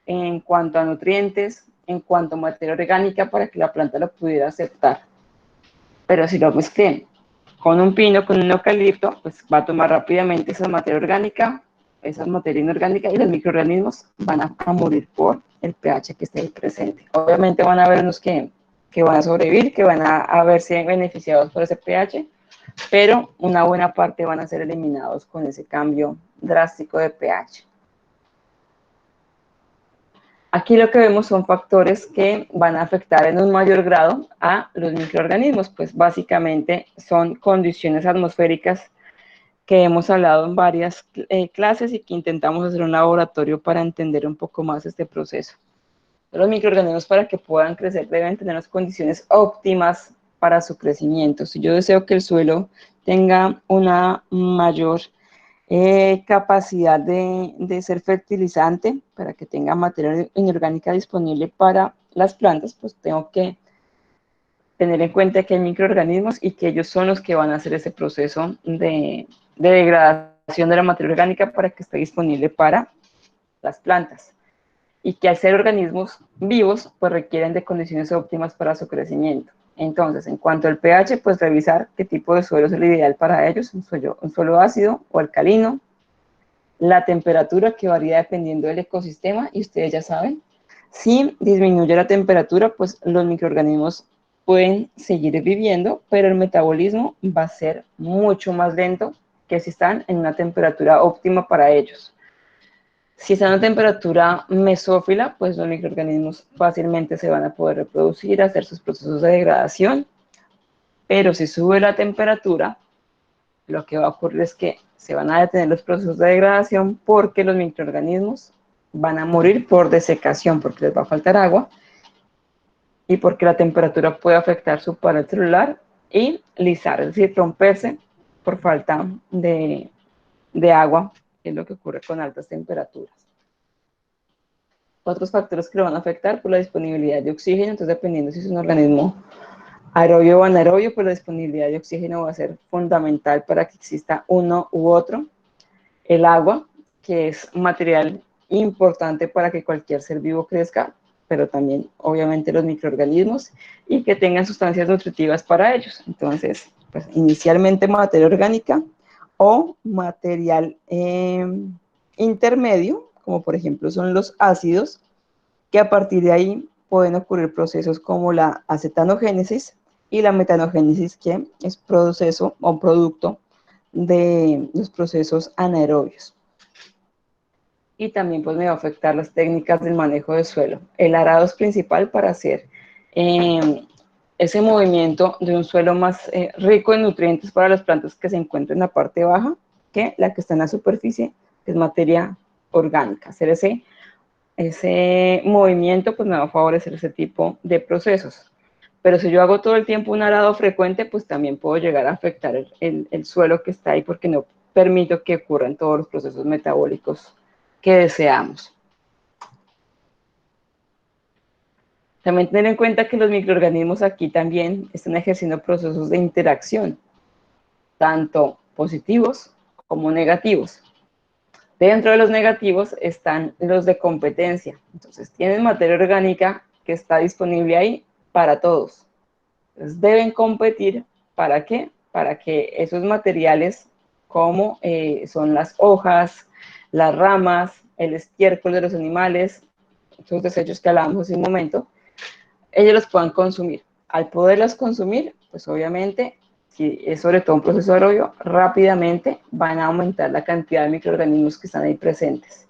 en cuanto a nutrientes, en cuanto a materia orgánica para que la planta lo pudiera aceptar. Pero si lo mezclé con un pino, con un eucalipto, pues va a tomar rápidamente esa materia orgánica, esa materia inorgánica y los microorganismos van a morir por el pH que esté ahí presente. Obviamente van a haber unos que van a sobrevivir, que van a verse beneficiados por ese pH, pero una buena parte van a ser eliminados con ese cambio drástico de pH. Aquí lo que vemos son factores que van a afectar en un mayor grado a los microorganismos, pues básicamente son condiciones atmosféricas que hemos hablado en varias clases y que intentamos hacer un laboratorio para entender un poco más este proceso. Los microorganismos, para que puedan crecer, deben tener las condiciones óptimas para su crecimiento. Si yo deseo que el suelo tenga una mayor capacidad de ser fertilizante, para que tenga materia inorgánica disponible para las plantas, pues tengo que tener en cuenta que hay microorganismos y que ellos son los que van a hacer ese proceso de degradación de la materia orgánica para que esté disponible para las plantas. Y que al ser organismos vivos, pues requieren de condiciones óptimas para su crecimiento. Entonces, en cuanto al pH, pues revisar qué tipo de suelo es el ideal para ellos, un suelo ácido o alcalino, la temperatura que varía dependiendo del ecosistema, y ustedes ya saben, si disminuye la temperatura, pues los microorganismos pueden seguir viviendo, pero el metabolismo va a ser mucho más lento que si están en una temperatura óptima para ellos. Si están a una temperatura mesófila, pues los microorganismos fácilmente se van a poder reproducir, hacer sus procesos de degradación, pero si sube la temperatura, lo que va a ocurrir es que se van a detener los procesos de degradación porque los microorganismos van a morir por desecación, porque les va a faltar agua y porque la temperatura puede afectar su pared celular y lisar, es decir, romperse por falta de agua, que es lo que ocurre con altas temperaturas. Otros factores que lo van a afectar por la disponibilidad de oxígeno, entonces dependiendo si es un organismo aerobio o anaerobio, pues la disponibilidad de oxígeno va a ser fundamental para que exista uno u otro. El agua, que es material importante para que cualquier ser vivo crezca, pero también obviamente los microorganismos y que tengan sustancias nutritivas para ellos. Entonces, pues inicialmente materia orgánica o material intermedio, como por ejemplo son los ácidos, que a partir de ahí pueden ocurrir procesos como la acetanogénesis y la metanogénesis, que es proceso o producto de los procesos anaerobios. Y también pues me va a afectar las técnicas del manejo del suelo. El arado es principal para hacer ese movimiento de un suelo más rico en nutrientes para las plantas que se encuentran en la parte baja que la que está en la superficie, que es materia orgánica. Hacer ese movimiento pues me va a favorecer ese tipo de procesos. Pero si yo hago todo el tiempo un arado frecuente, pues también puedo llegar a afectar el suelo que está ahí porque no permito que ocurran todos los procesos metabólicos que deseamos. También tener en cuenta que los microorganismos aquí también están ejerciendo procesos de interacción, tanto positivos como negativos. Dentro de los negativos están los de competencia. Entonces, tienen materia orgánica que está disponible ahí para todos. Entonces, deben competir, ¿para qué? Para que esos materiales, como son las hojas, las ramas, el estiércol de los animales, esos desechos que hablábamos hace un momento, ellos los puedan consumir. Al poderlos consumir, pues obviamente, si es sobre todo un proceso aerobio, rápidamente van a aumentar la cantidad de microorganismos que están ahí presentes.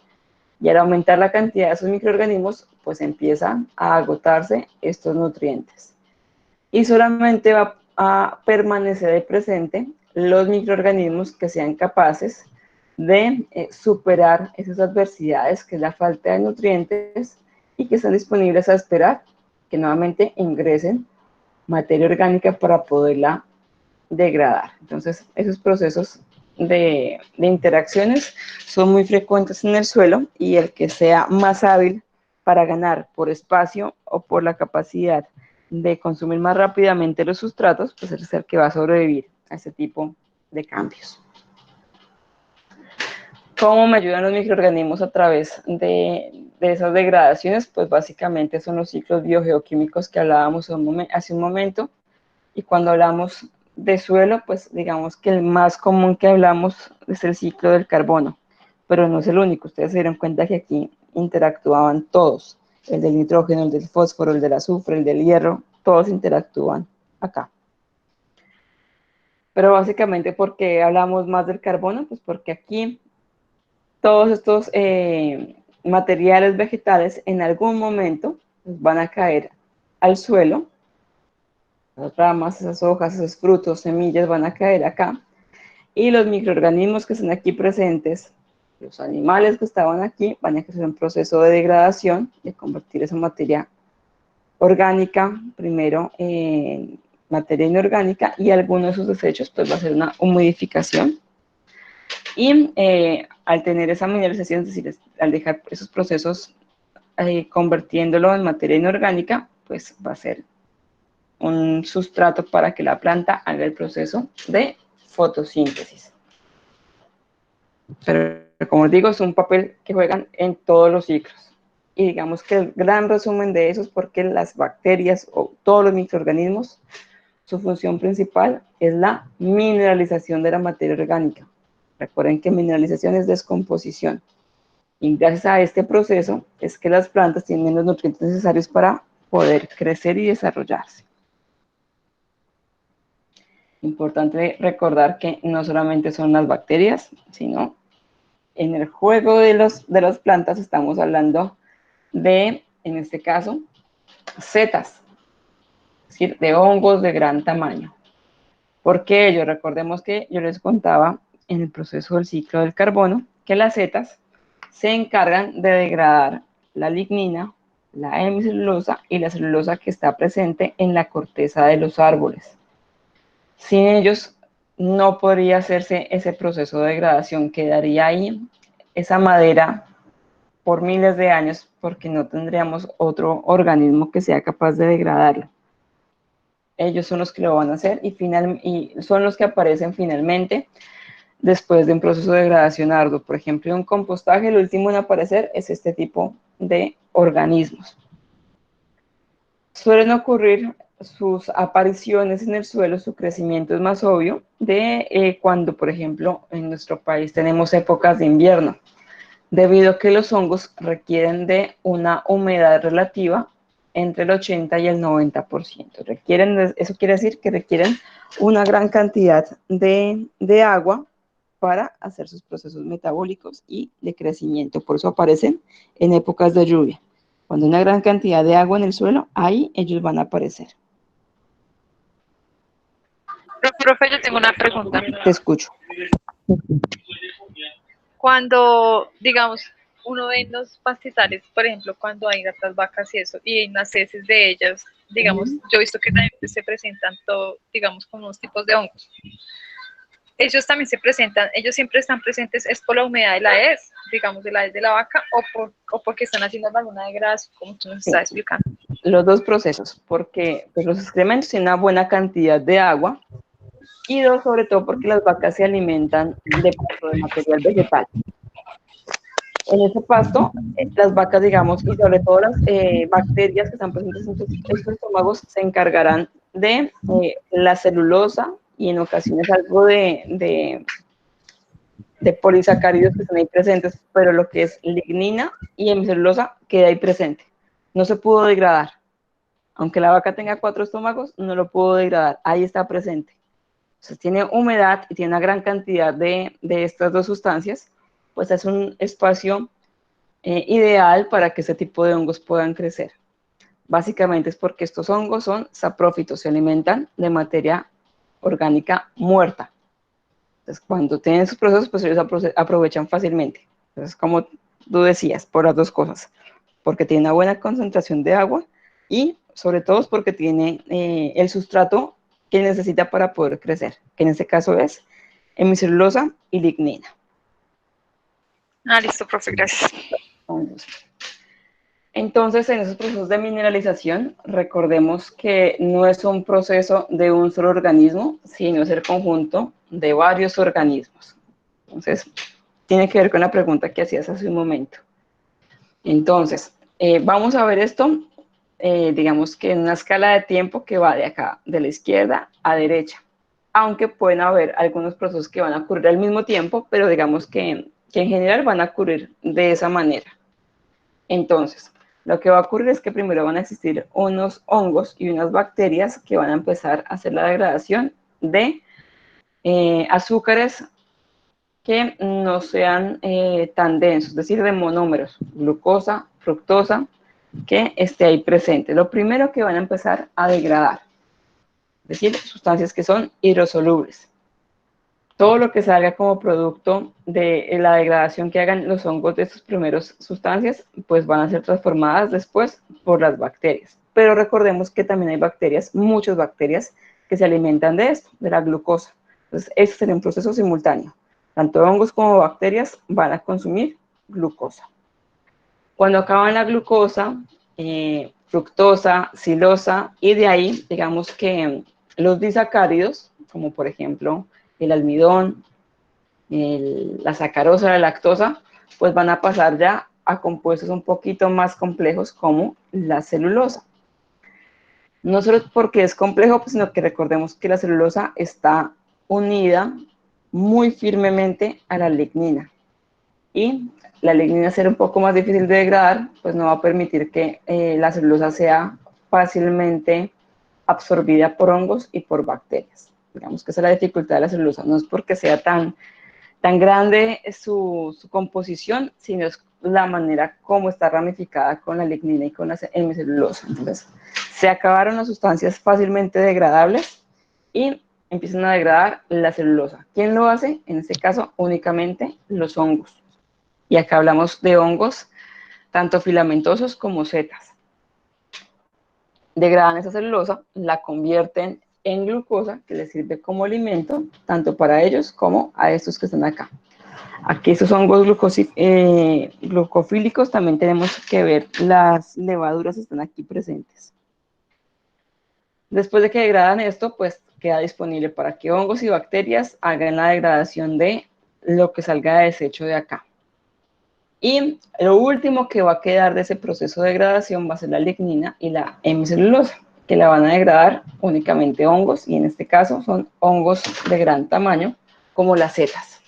Y al aumentar la cantidad de esos microorganismos, pues empiezan a agotarse estos nutrientes. Y solamente va a permanecer ahí presente los microorganismos que sean capaces de superar esas adversidades, que es la falta de nutrientes, y que están disponibles a esperar que nuevamente ingresen materia orgánica para poderla degradar. Entonces, esos procesos de interacciones son muy frecuentes en el suelo y el que sea más hábil para ganar por espacio o por la capacidad de consumir más rápidamente los sustratos, pues es el que va a sobrevivir a ese tipo de cambios. ¿Cómo me ayudan los microorganismos a través de esas degradaciones? Pues básicamente son los ciclos biogeoquímicos que hablábamos hace un momento. Y cuando hablamos de suelo, pues digamos que el más común que hablamos es el ciclo del carbono, pero no es el único. Ustedes se dieron cuenta que aquí interactuaban todos, el del nitrógeno, el del fósforo, el del azufre, el del hierro, todos interactúan acá. Pero básicamente, ¿por qué hablamos más del carbono? Pues porque aquí todos estos materiales vegetales en algún momento van a caer al suelo. Las ramas, esas hojas, esos frutos, semillas van a caer acá. Y los microorganismos que están aquí presentes, los animales que estaban aquí, van a hacer un proceso de degradación, de convertir esa materia orgánica, primero en materia inorgánica, y algunos de sus desechos, pues va a ser una humidificación. Y al tener esa mineralización, es decir, al dejar esos procesos convirtiéndolo en materia inorgánica, pues va a ser un sustrato para que la planta haga el proceso de fotosíntesis. Pero como les digo, es un papel que juegan en todos los ciclos. Y digamos que el gran resumen de eso es porque las bacterias o todos los microorganismos, su función principal es la mineralización de la materia orgánica. Recuerden que mineralización es descomposición. Y gracias a este proceso es que las plantas tienen los nutrientes necesarios para poder crecer y desarrollarse. Importante recordar que no solamente son las bacterias, sino en el juego de las plantas estamos hablando de, en este caso, setas, es decir, de hongos de gran tamaño. ¿Por qué ello? Recordemos que yo les contaba en el proceso del ciclo del carbono que las setas se encargan de degradar la lignina, la hemicelulosa y la celulosa que está presente en la corteza de los árboles. Sin ellos no podría hacerse ese proceso de degradación, quedaría ahí esa madera por miles de años porque no tendríamos otro organismo que sea capaz de degradarlo. Ellos son los que lo van a hacer y son los que aparecen finalmente después de un proceso de degradación arduo. Por ejemplo, en un compostaje, el último en aparecer es este tipo de organismos. Suelen ocurrir sus apariciones en el suelo, su crecimiento es más obvio de cuando, por ejemplo, en nuestro país tenemos épocas de invierno, debido a que los hongos requieren de una humedad relativa entre el 80 y el 90%. Eso quiere decir que requieren una gran cantidad de agua para hacer sus procesos metabólicos y de crecimiento. Por eso aparecen en épocas de lluvia. Cuando hay una gran cantidad de agua en el suelo, ahí ellos van a aparecer. Profe, yo tengo una pregunta. Te escucho. Cuando, digamos, uno ve en los pastizales, por ejemplo, cuando hay otras vacas y eso, y en las heces de ellas, digamos, yo he visto que también se presentan todo, digamos, como unos tipos de hongos. Ellos también se presentan, ellos siempre están presentes, es por la humedad de la hez, digamos, de la hez de la vaca, o porque están haciendo alguna degradación, como tú nos estás explicando. Los dos procesos, porque pues, los excrementos tienen una buena cantidad de agua, y dos, sobre todo porque las vacas se alimentan de pasto, de material vegetal. En ese pasto, las vacas, digamos, y sobre todo las bacterias que están presentes en estos estómagos se encargarán de la celulosa y en ocasiones algo de polisacáridos que están ahí presentes, pero lo que es lignina y hemicelulosa queda ahí presente. No se pudo degradar. Aunque la vaca tenga 4 estómagos, no lo pudo degradar. Ahí está presente. Entonces tiene humedad y tiene una gran cantidad de estas dos sustancias, pues es un espacio ideal para que este tipo de hongos puedan crecer. Básicamente es porque estos hongos son saprófitos, se alimentan de materia orgánica muerta. Entonces cuando tienen sus procesos, pues ellos aprovechan fácilmente. Entonces como tú decías, por las dos cosas, porque tiene una buena concentración de agua y sobre todo es porque tiene el sustrato que necesita para poder crecer, que en este caso es hemicelulosa y lignina. Ah, listo, profe, gracias. Entonces, en esos procesos de mineralización, recordemos que no es un proceso de un solo organismo, sino es el conjunto de varios organismos. Entonces, tiene que ver con la pregunta que hacías hace un momento. Entonces, vamos a ver esto, digamos que en una escala de tiempo que va de acá, de la izquierda a derecha, aunque pueden haber algunos procesos que van a ocurrir al mismo tiempo, pero digamos que en general van a ocurrir de esa manera. Entonces, lo que va a ocurrir es que primero van a existir unos hongos y unas bacterias que van a empezar a hacer la degradación de azúcares que no sean tan densos, es decir, de monómeros, glucosa, fructosa, que esté ahí presente. Lo primero que van a empezar a degradar, es decir, sustancias que son hidrosolubles. Todo lo que salga como producto de la degradación que hagan los hongos de estas primeras sustancias, pues van a ser transformadas después por las bacterias. Pero recordemos que también hay bacterias, muchas bacterias, que se alimentan de esto, de la glucosa. Entonces, este sería un proceso simultáneo. Tanto hongos como bacterias van a consumir glucosa. Cuando acaban la glucosa, fructosa, silosa, y de ahí, digamos que los disacáridos, como por ejemplo el almidón, la sacarosa, la lactosa, pues van a pasar ya a compuestos un poquito más complejos como la celulosa. No solo porque es complejo, pues, sino que recordemos que la celulosa está unida muy firmemente a la lignina. Y la lignina, ser un poco más difícil de degradar, pues no va a permitir que la celulosa sea fácilmente absorbida por hongos y por bacterias. Digamos que esa es la dificultad de la celulosa. No es porque sea tan grande su composición, sino es la manera como está ramificada con la lignina y con la hemicelulosa. Entonces, se acabaron las sustancias fácilmente degradables y empiezan a degradar la celulosa. ¿Quién lo hace? En este caso, únicamente los hongos. Y acá hablamos de hongos, tanto filamentosos como setas. Degradan esa celulosa, la convierten en glucosa, que les sirve como alimento, tanto para ellos como a estos que están acá. Aquí estos hongos glucofílicos, también tenemos que ver las levaduras están aquí presentes. Después de que degradan esto, pues queda disponible para que hongos y bacterias hagan la degradación de lo que salga de desecho de acá. Y lo último que va a quedar de ese proceso de degradación va a ser la lignina y la hemicelulosa, que la van a degradar únicamente hongos, y en este caso son hongos de gran tamaño, como las setas.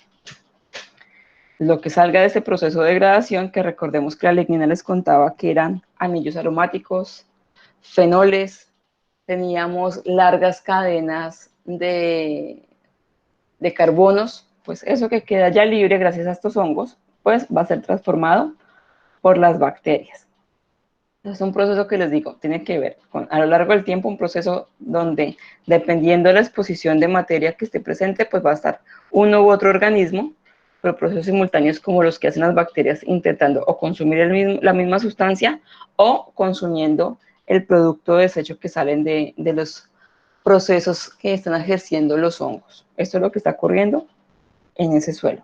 Lo que salga de este proceso de degradación, que recordemos que la lignina les contaba que eran anillos aromáticos, fenoles, teníamos largas cadenas de carbonos, pues eso que queda ya libre gracias a estos hongos, pues va a ser transformado por las bacterias. Es un proceso que les digo, tiene que ver con, a lo largo del tiempo, un proceso donde, dependiendo de la exposición de materia que esté presente, pues va a estar uno u otro organismo, pero procesos simultáneos como los que hacen las bacterias intentando o consumir la misma sustancia o consumiendo el producto de desecho que salen de los procesos que están ejerciendo los hongos. Esto es lo que está ocurriendo en ese suelo.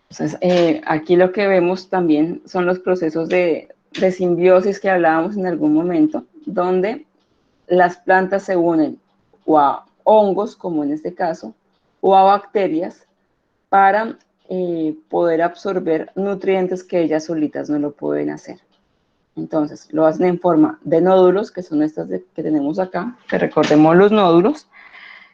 Entonces, aquí lo que vemos también son los procesos de simbiosis que hablábamos en algún momento, donde las plantas se unen o a hongos, como en este caso, o a bacterias para poder absorber nutrientes que ellas solitas no lo pueden hacer. Entonces, lo hacen en forma de nódulos, que son estas que tenemos acá, que recordemos los nódulos.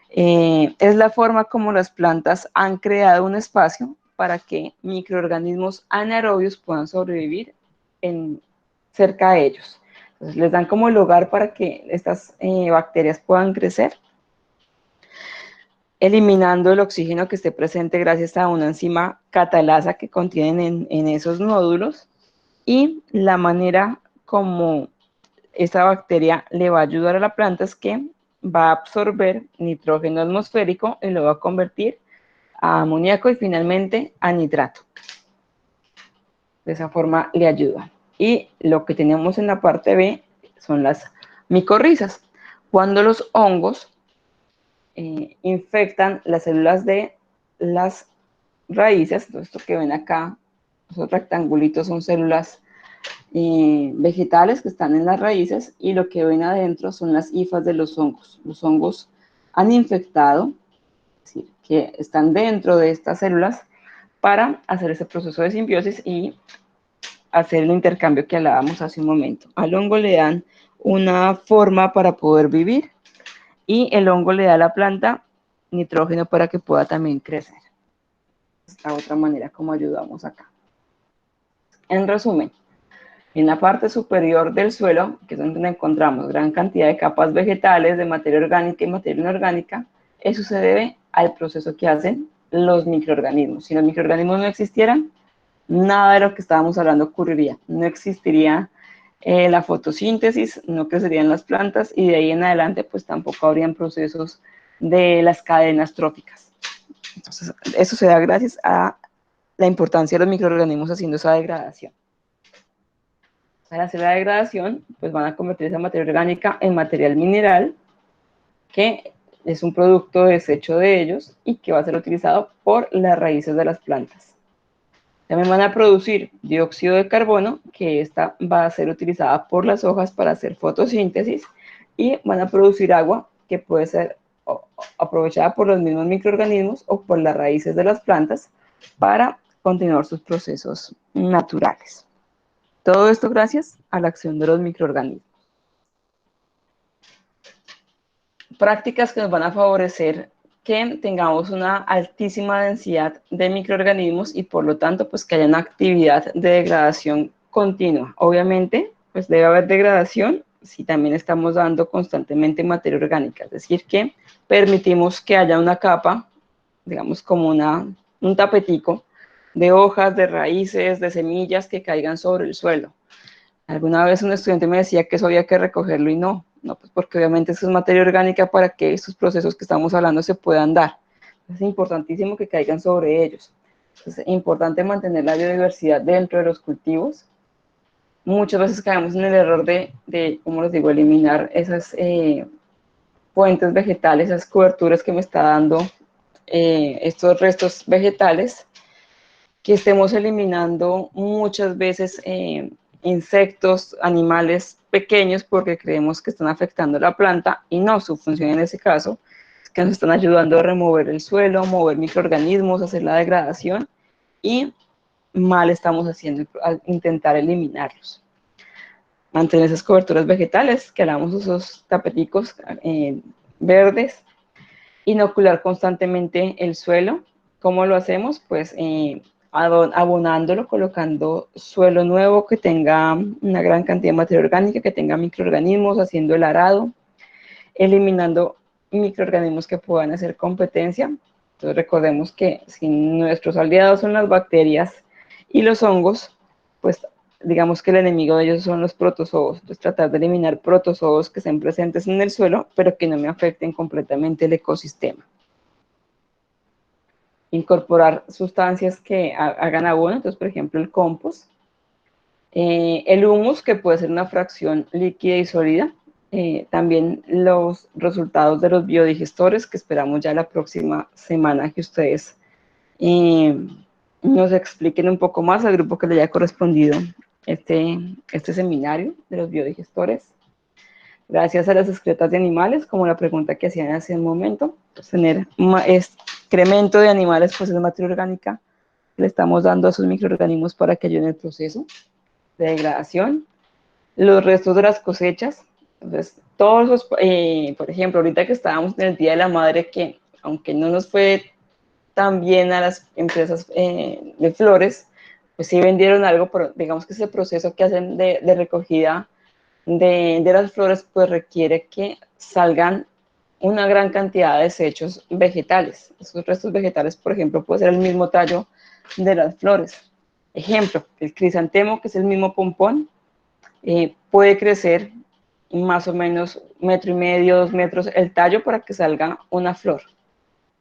Es la forma como las plantas han creado un espacio para que microorganismos anaerobios puedan sobrevivir cerca de ellos. Entonces, les dan como el lugar para que estas bacterias puedan crecer, eliminando el oxígeno que esté presente gracias a una enzima catalasa que contienen en esos nódulos, y la manera como esta bacteria le va a ayudar a la planta es que va a absorber nitrógeno atmosférico y lo va a convertir a amoníaco y finalmente a nitrato. De esa forma le ayuda. Y lo que tenemos en la parte B son las micorrizas. Cuando los hongos infectan las células de las raíces, todo esto que ven acá, esos rectangulitos son células vegetales que están en las raíces, y lo que ven adentro son las hifas de los hongos. Los hongos han infectado, es decir, que están dentro de estas células para hacer ese proceso de simbiosis y hacer el intercambio que hablábamos hace un momento. Al hongo le dan una forma para poder vivir y el hongo le da a la planta nitrógeno para que pueda también crecer. Esta otra manera como ayudamos acá. En resumen, en la parte superior del suelo, que es donde encontramos gran cantidad de capas vegetales, de materia orgánica y materia inorgánica, eso se debe al proceso que hacen los microorganismos. Si los microorganismos no existieran, nada de lo que estábamos hablando ocurriría. No existiría la fotosíntesis, no crecerían las plantas, y de ahí en adelante pues tampoco habrían procesos de las cadenas tróficas. Entonces, eso se da gracias a la importancia de los microorganismos haciendo esa degradación. Al hacer la degradación, pues van a convertir esa materia orgánica en material mineral, que es un producto de desecho de ellos y que va a ser utilizado por las raíces de las plantas. También van a producir dióxido de carbono, que esta va a ser utilizada por las hojas para hacer fotosíntesis, y van a producir agua, que puede ser aprovechada por los mismos microorganismos o por las raíces de las plantas para continuar sus procesos naturales. Todo esto gracias a la acción de los microorganismos. Prácticas que nos van a favorecer que tengamos una altísima densidad de microorganismos y por lo tanto pues que haya una actividad de degradación continua. Obviamente pues debe haber degradación si también estamos dando constantemente materia orgánica, es decir, que permitimos que haya una capa, digamos como un tapetico de hojas, de raíces, de semillas que caigan sobre el suelo. Alguna vez un estudiante me decía que eso había que recogerlo y no, pues porque obviamente eso es materia orgánica para que estos procesos que estamos hablando se puedan dar. Es importantísimo que caigan sobre ellos. Es importante mantener la biodiversidad dentro de los cultivos. Muchas veces caemos en el error de como les digo, eliminar esas fuentes vegetales, esas coberturas que me está dando estos restos vegetales, que estemos eliminando muchas veces insectos, animales pequeños porque creemos que están afectando la planta y no, su función en ese caso es que nos están ayudando a remover el suelo, mover microorganismos, hacer la degradación y mal estamos haciendo al intentar eliminarlos. Mantener esas coberturas vegetales, que hagamos esos tapeticos verdes, inocular constantemente el suelo. ¿Cómo lo hacemos? Pues abonándolo, colocando suelo nuevo que tenga una gran cantidad de materia orgánica, que tenga microorganismos, haciendo el arado, eliminando microorganismos que puedan hacer competencia. Entonces recordemos que si nuestros aliados son las bacterias y los hongos, pues digamos que el enemigo de ellos son los protozoos. Entonces tratar de eliminar protozoos que estén presentes en el suelo, pero que no me afecten completamente el ecosistema. Incorporar sustancias que hagan abono, entonces por ejemplo el compost, el humus, que puede ser una fracción líquida y sólida, también los resultados de los biodigestores, que esperamos ya la próxima semana que ustedes nos expliquen un poco más al grupo que le haya correspondido este seminario de los biodigestores. Gracias a las excretas de animales, como la pregunta que hacían hace un momento, pues tener excremento de animales, pues es materia orgánica, le estamos dando a esos microorganismos para que ayuden en el proceso de degradación. Los restos de las cosechas, entonces todos los, por ejemplo, ahorita que estábamos en el Día de la Madre, que aunque no nos fue tan bien a las empresas de flores, pues sí vendieron algo, pero digamos que ese proceso que hacen de recogida de las flores, pues requiere que salgan una gran cantidad de desechos vegetales. Esos restos vegetales, por ejemplo, puede ser el mismo tallo de las flores. Ejemplo, el crisantemo, que es el mismo pompón, puede crecer más o menos 1,5 metros, 2 metros el tallo para que salga una flor.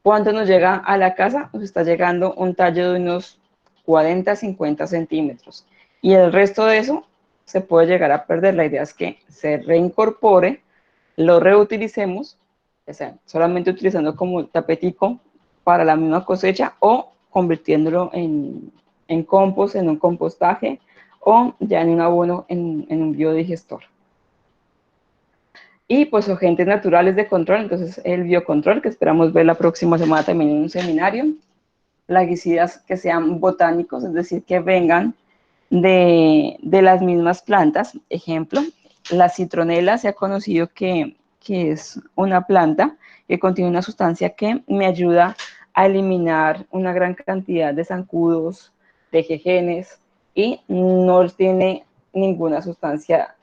Cuando nos llega a la casa, nos está llegando un tallo de unos 40, 50 centímetros. Y el resto de eso se puede llegar a perder. La idea es que se reincorpore, lo reutilicemos, o sea, solamente utilizando como tapetico para la misma cosecha o convirtiéndolo en compost, en un compostaje o ya en un abono, en un biodigestor. Y pues agentes naturales de control, entonces el biocontrol, que esperamos ver la próxima semana también en un seminario. Plaguicidas que sean botánicos, es decir, que vengan de las mismas plantas. Ejemplo, la citronela se ha conocido que es una planta que contiene una sustancia que me ayuda a eliminar una gran cantidad de zancudos, de jejenes, y no tiene ninguna sustancia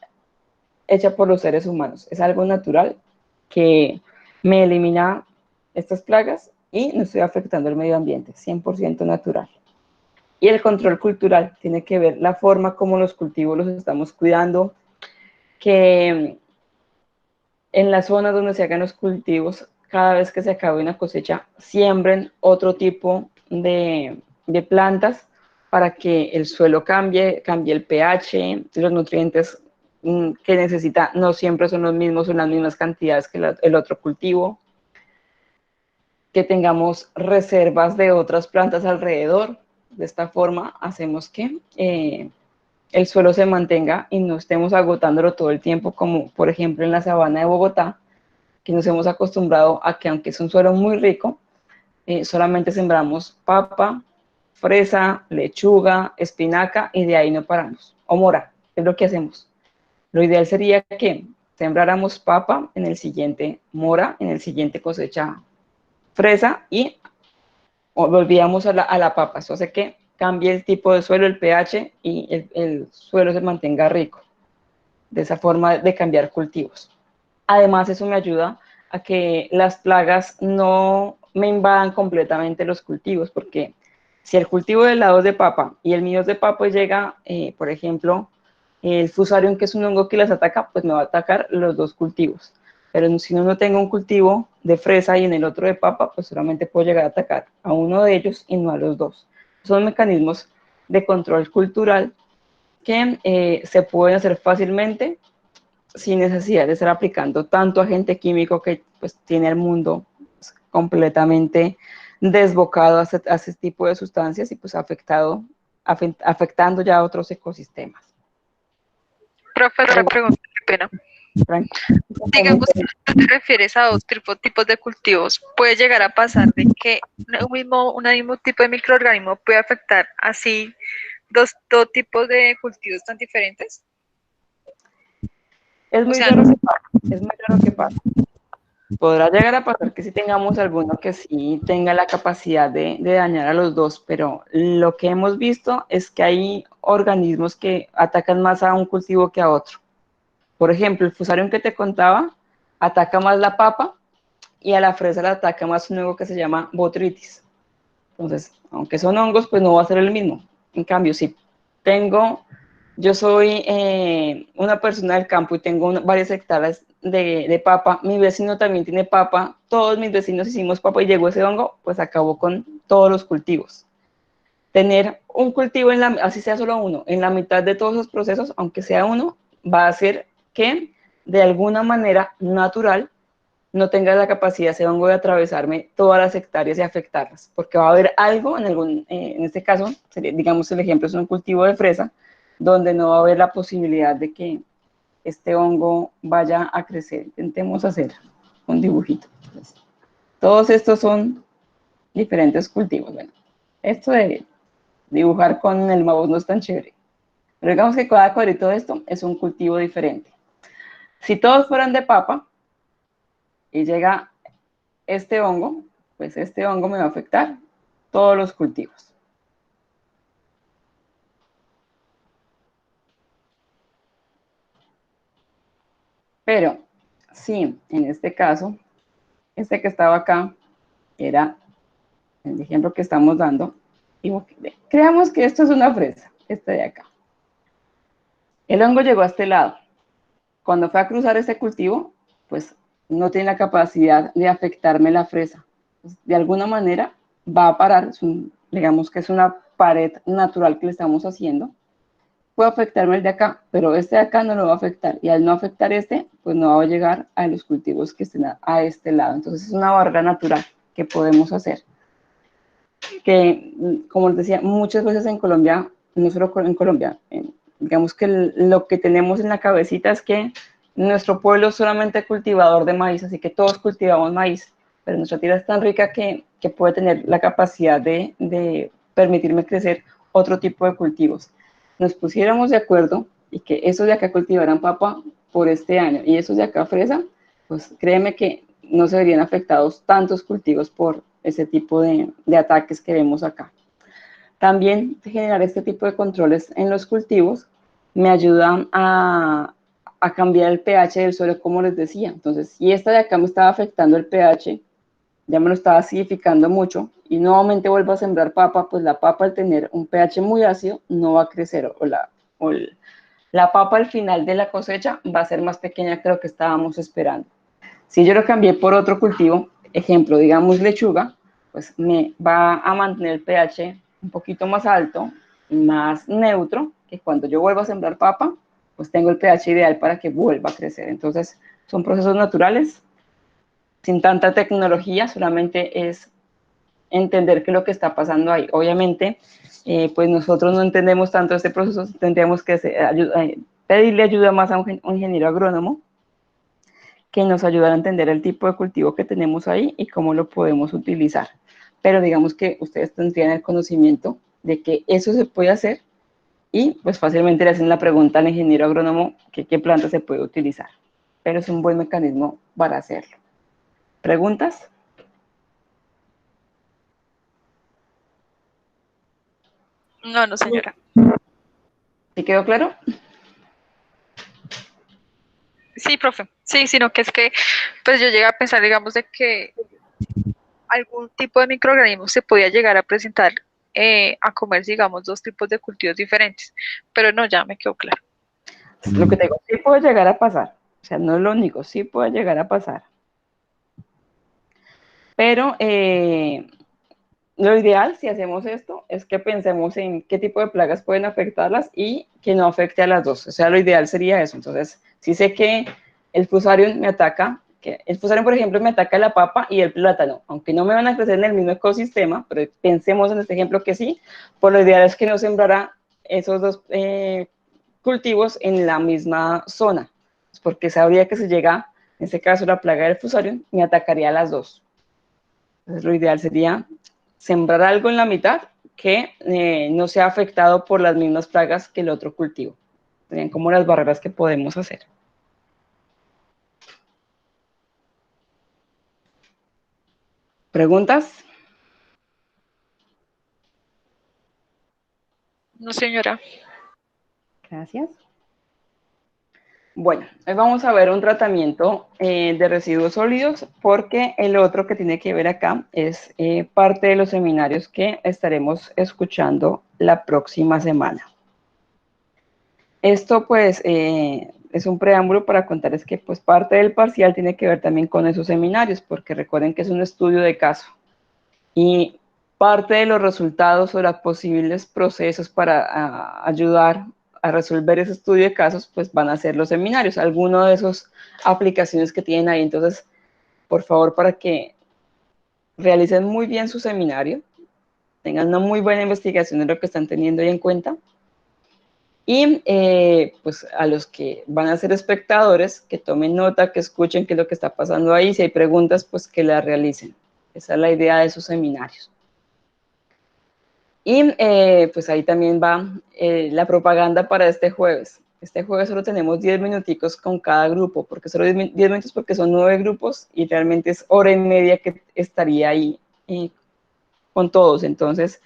hecha por los seres humanos. Es algo natural que me elimina estas plagas y no estoy afectando el medio ambiente, 100% natural. Y el control cultural tiene que ver la forma como los cultivos los estamos cuidando, que en las zonas donde se hagan los cultivos, cada vez que se acabe una cosecha, siembren otro tipo de plantas para que el suelo cambie el pH, los nutrientes que necesita no siempre son los mismos, son las mismas cantidades que el otro cultivo, que tengamos reservas de otras plantas alrededor. De esta forma hacemos que el suelo se mantenga y no estemos agotándolo todo el tiempo, como por ejemplo en la sabana de Bogotá, que nos hemos acostumbrado a que aunque es un suelo muy rico, solamente sembramos papa, fresa, lechuga, espinaca y de ahí no paramos. O mora, es lo que hacemos. Lo ideal sería que sembráramos papa, en el siguiente mora, en el siguiente cosecha fresa y volvíamos a la papa. Eso hace que cambie el tipo de suelo, el pH y el suelo se mantenga rico. de esa forma de cambiar cultivos. Además, eso me ayuda a que las plagas no me invadan completamente los cultivos, porque si el cultivo del lado es de papa y el mío es de papa y llega, por ejemplo, el fusarium, que es un hongo que las ataca, pues me va a atacar los dos cultivos. Pero si no tengo un cultivo de fresa y en el otro de papa, pues solamente puedo llegar a atacar a uno de ellos y no a los dos. Son mecanismos de control cultural que se pueden hacer fácilmente sin necesidad de estar aplicando tanto agente químico que pues tiene el mundo completamente desbocado a ese tipo de sustancias y pues afectando ya a otros ecosistemas. Profe, otra pregunta, qué pena. Digamos, si te refieres a dos tipos de cultivos, puede llegar a pasar de que un mismo tipo de microorganismo puede afectar así dos tipos de cultivos tan diferentes. Es muy raro que pase, es muy raro que pase. Podrá llegar a pasar que sí tengamos alguno que sí tenga la capacidad de dañar a los dos, pero lo que hemos visto es que hay organismos que atacan más a un cultivo que a otro. Por ejemplo, el fusarium que te contaba ataca más la papa y a la fresa le ataca más un hongo que se llama botrytis. Entonces, aunque son hongos, pues no va a ser el mismo. En cambio, si yo soy una persona del campo y tengo varias hectáreas de papa, mi vecino también tiene papa, todos mis vecinos hicimos papa y llegó ese hongo, pues acabó con todos los cultivos. Tener un cultivo, así sea solo uno, en la mitad de todos esos procesos, aunque sea uno, va a hacer que de alguna manera natural no tenga la capacidad ese hongo de atravesarme todas las hectáreas y afectarlas, porque va a haber algo, en este caso, digamos el ejemplo es un cultivo de fresa, donde no va a haber la posibilidad de que este hongo vaya a crecer. Intentemos hacer un dibujito. Todos estos son diferentes cultivos. Bueno, esto de dibujar con el mouse no es tan chévere, pero digamos que cada cuadrito de esto es un cultivo diferente. Si todos fueran de papa y llega este hongo, pues este hongo me va a afectar todos los cultivos. Pero si en este caso, este que estaba acá era el ejemplo que estamos dando, y creamos que esto es una fresa, este de acá. El hongo llegó a este lado. Cuando fue a cruzar este cultivo, pues no tiene la capacidad de afectarme la fresa. De alguna manera va a parar, digamos que es una pared natural que le estamos haciendo, puede afectarme el de acá, pero este de acá no lo va a afectar, y al no afectar este, pues no va a llegar a los cultivos que estén a este lado. Entonces es una barrera natural que podemos hacer, que como les decía, muchas veces en Colombia, no solo en Colombia, digamos que lo que tenemos en la cabecita es que nuestro pueblo es solamente cultivador de maíz, así que todos cultivamos maíz, pero nuestra tierra es tan rica que puede tener la capacidad de permitirme crecer otro tipo de cultivos. Nos pusiéramos de acuerdo y que esos de acá cultivaran papa por este año y esos de acá fresa, pues créeme que no se verían afectados tantos cultivos por ese tipo de ataques que vemos acá. También generar este tipo de controles en los cultivos me ayuda a cambiar el pH del suelo, como les decía. Entonces, si esta de acá me estaba afectando el pH, ya me lo estaba acidificando mucho, y nuevamente vuelvo a sembrar papa, pues la papa al tener un pH muy ácido no va a crecer, la papa al final de la cosecha va a ser más pequeña que lo que estábamos esperando. Si yo lo cambié por otro cultivo, ejemplo, digamos lechuga, pues me va a mantener el pH un poquito más alto, más neutro, que cuando yo vuelvo a sembrar papa, pues tengo el pH ideal para que vuelva a crecer. Entonces, son procesos naturales, sin tanta tecnología, solamente es entender qué es lo que está pasando ahí. Obviamente, pues nosotros no entendemos tanto este proceso, tendríamos que pedirle ayuda más a un ingeniero agrónomo que nos ayudará a entender el tipo de cultivo que tenemos ahí y cómo lo podemos utilizar. Pero digamos que ustedes tendrían el conocimiento de que eso se puede hacer y pues fácilmente le hacen la pregunta al ingeniero agrónomo que qué planta se puede utilizar. Pero es un buen mecanismo para hacerlo. ¿Preguntas? No, no, señora. ¿Sí quedó claro? Sí, profe. Sí, sino que es que, pues yo llegué a pensar, digamos, de que algún tipo de microorganismo se podía llegar a presentar a comer, digamos, dos tipos de cultivos diferentes. Pero no, ya me quedó claro. Lo que te digo, sí puede llegar a pasar. O sea, no es lo único, sí puede llegar a pasar. Pero lo ideal, si hacemos esto, es que pensemos en qué tipo de plagas pueden afectarlas y que no afecte a las dos. O sea, lo ideal sería eso. Entonces, si sé que el Fusarium me ataca, que el Fusarium, por ejemplo, me ataca la papa y el plátano, aunque no me van a crecer en el mismo ecosistema, pero pensemos en este ejemplo que sí, pues lo ideal es que no sembrara esos dos cultivos en la misma zona, porque sabría que si llega, en este caso, la plaga del Fusarium, me atacaría a las dos. Entonces, lo ideal sería sembrar algo en la mitad que no sea afectado por las mismas plagas que el otro cultivo. Serían como las barreras que podemos hacer. ¿Preguntas? No, señora. Gracias. Bueno, hoy vamos a ver un tratamiento de residuos sólidos porque el otro que tiene que ver acá es parte de los seminarios que estaremos escuchando la próxima semana. Esto pues es un preámbulo para contarles que pues parte del parcial tiene que ver también con esos seminarios, porque recuerden que es un estudio de caso y parte de los resultados o los posibles procesos para ayudar a resolver ese estudio de casos pues van a ser los seminarios, algunas de esas aplicaciones que tienen ahí. Entonces, por favor, para que realicen muy bien su seminario, tengan una muy buena investigación de lo que están teniendo ahí en cuenta. Y pues a los que van a ser espectadores, que tomen nota, que escuchen qué es lo que está pasando ahí. Si hay preguntas, pues que las realicen. Esa es la idea de esos seminarios. Y pues ahí también va la propaganda para este jueves. Este jueves solo tenemos 10 minuticos con cada grupo, porque solo 10 minutos porque son 9 grupos y realmente es hora y media que estaría ahí con todos. Entonces,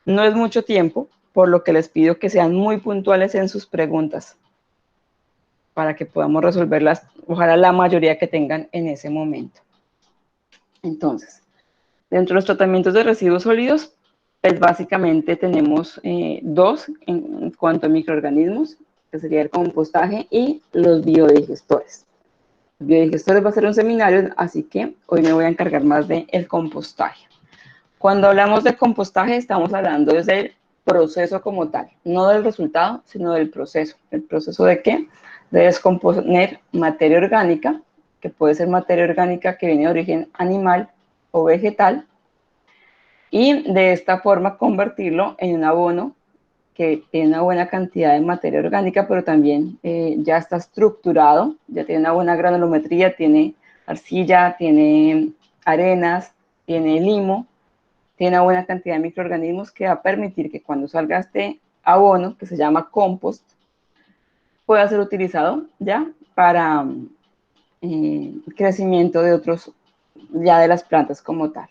no es mucho tiempo, por lo que les pido que sean muy puntuales en sus preguntas para que podamos resolverlas, ojalá la mayoría que tengan en ese momento. Entonces, dentro de los tratamientos de residuos sólidos, pues básicamente tenemos dos en cuanto a microorganismos, que sería el compostaje y los biodigestores. Los biodigestores va a ser un seminario, así que hoy me voy a encargar más del compostaje. Cuando hablamos de compostaje, estamos hablando del proceso como tal, no del resultado, sino del proceso. ¿El proceso de qué? De descomponer materia orgánica, que puede ser materia orgánica que viene de origen animal o vegetal, y de esta forma convertirlo en un abono que tiene una buena cantidad de materia orgánica, pero también ya está estructurado, ya tiene una buena granulometría, tiene arcilla, tiene arenas, tiene limo, tiene una buena cantidad de microorganismos que va a permitir que cuando salga este abono, que se llama compost, pueda ser utilizado ya para crecimiento de otros, ya de las plantas como tal.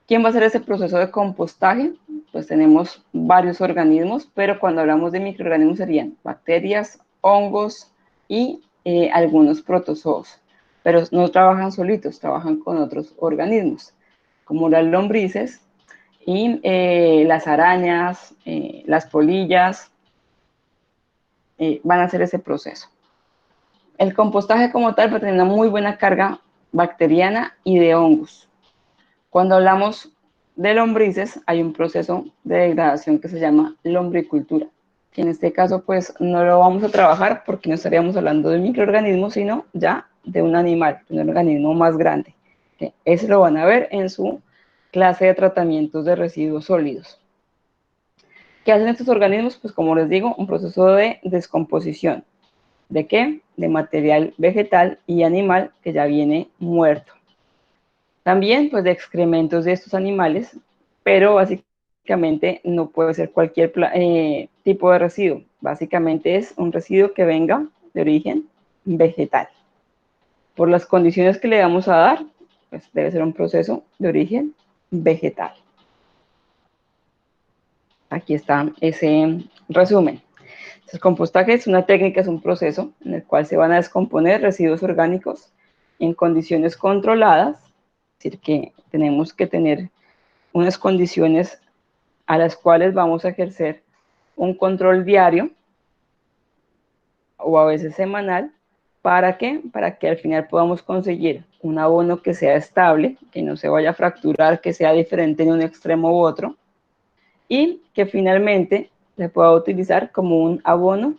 ¿Quién va a hacer ese proceso de compostaje? Pues tenemos varios organismos, pero cuando hablamos de microorganismos serían bacterias, hongos y algunos protozoos. Pero no trabajan solitos, trabajan con otros organismos, como las lombrices y las arañas, las polillas, van a hacer ese proceso. El compostaje como tal va a tener una muy buena carga bacteriana y de hongos. Cuando hablamos de lombrices, hay un proceso de degradación que se llama lombricultura, que en este caso pues no lo vamos a trabajar porque no estaríamos hablando de microorganismos, sino ya de un animal, un organismo más grande. Eso lo van a ver en su clase de tratamientos de residuos sólidos. ¿Qué hacen estos organismos? Pues como les digo, un proceso de descomposición. ¿De qué? De material vegetal y animal que ya viene muerto. También pues de excrementos de estos animales, pero básicamente no puede ser cualquier tipo de residuo. Básicamente es un residuo que venga de origen vegetal. Por las condiciones que le vamos a dar, pues debe ser un proceso de origen vegetal. Aquí está ese resumen. El compostaje es una técnica, es un proceso en el cual se van a descomponer residuos orgánicos en condiciones controladas, es decir, que tenemos que tener unas condiciones a las cuales vamos a ejercer un control diario o a veces semanal. ¿Para qué? Para que al final podamos conseguir un abono que sea estable, que no se vaya a fracturar, que sea diferente en un extremo u otro, y que finalmente se pueda utilizar como un abono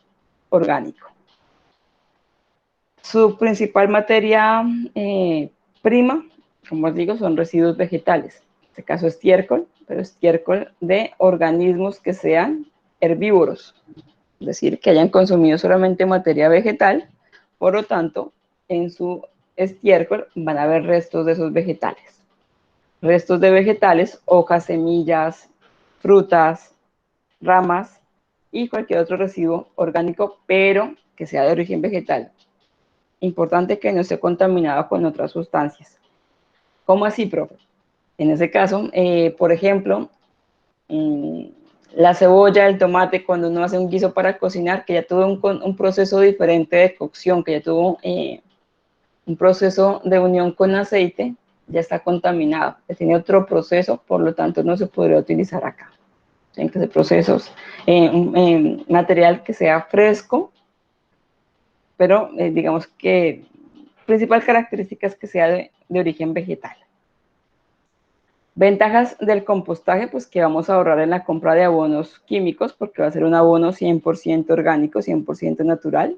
orgánico. Su principal materia prima, como os digo, son residuos vegetales. En este caso estiércol, pero estiércol de organismos que sean herbívoros, es decir, que hayan consumido solamente materia vegetal. Por lo tanto, en su estiércol van a haber restos de esos vegetales. Restos de vegetales, hojas, semillas, frutas, ramas y cualquier otro residuo orgánico, pero que sea de origen vegetal. Importante que no esté contaminado con otras sustancias. ¿Cómo así, profe? En ese caso, por ejemplo, la cebolla, el tomate, cuando uno hace un guiso para cocinar, que ya tuvo un proceso diferente de cocción, que ya tuvo un proceso de unión con aceite, ya está contaminado, ya tiene otro proceso, por lo tanto no se podría utilizar acá. Tienen que ser procesos, material que sea fresco, pero digamos que principal característica es que sea de origen vegetal. Ventajas del compostaje, pues que vamos a ahorrar en la compra de abonos químicos, porque va a ser un abono 100% orgánico, 100% natural.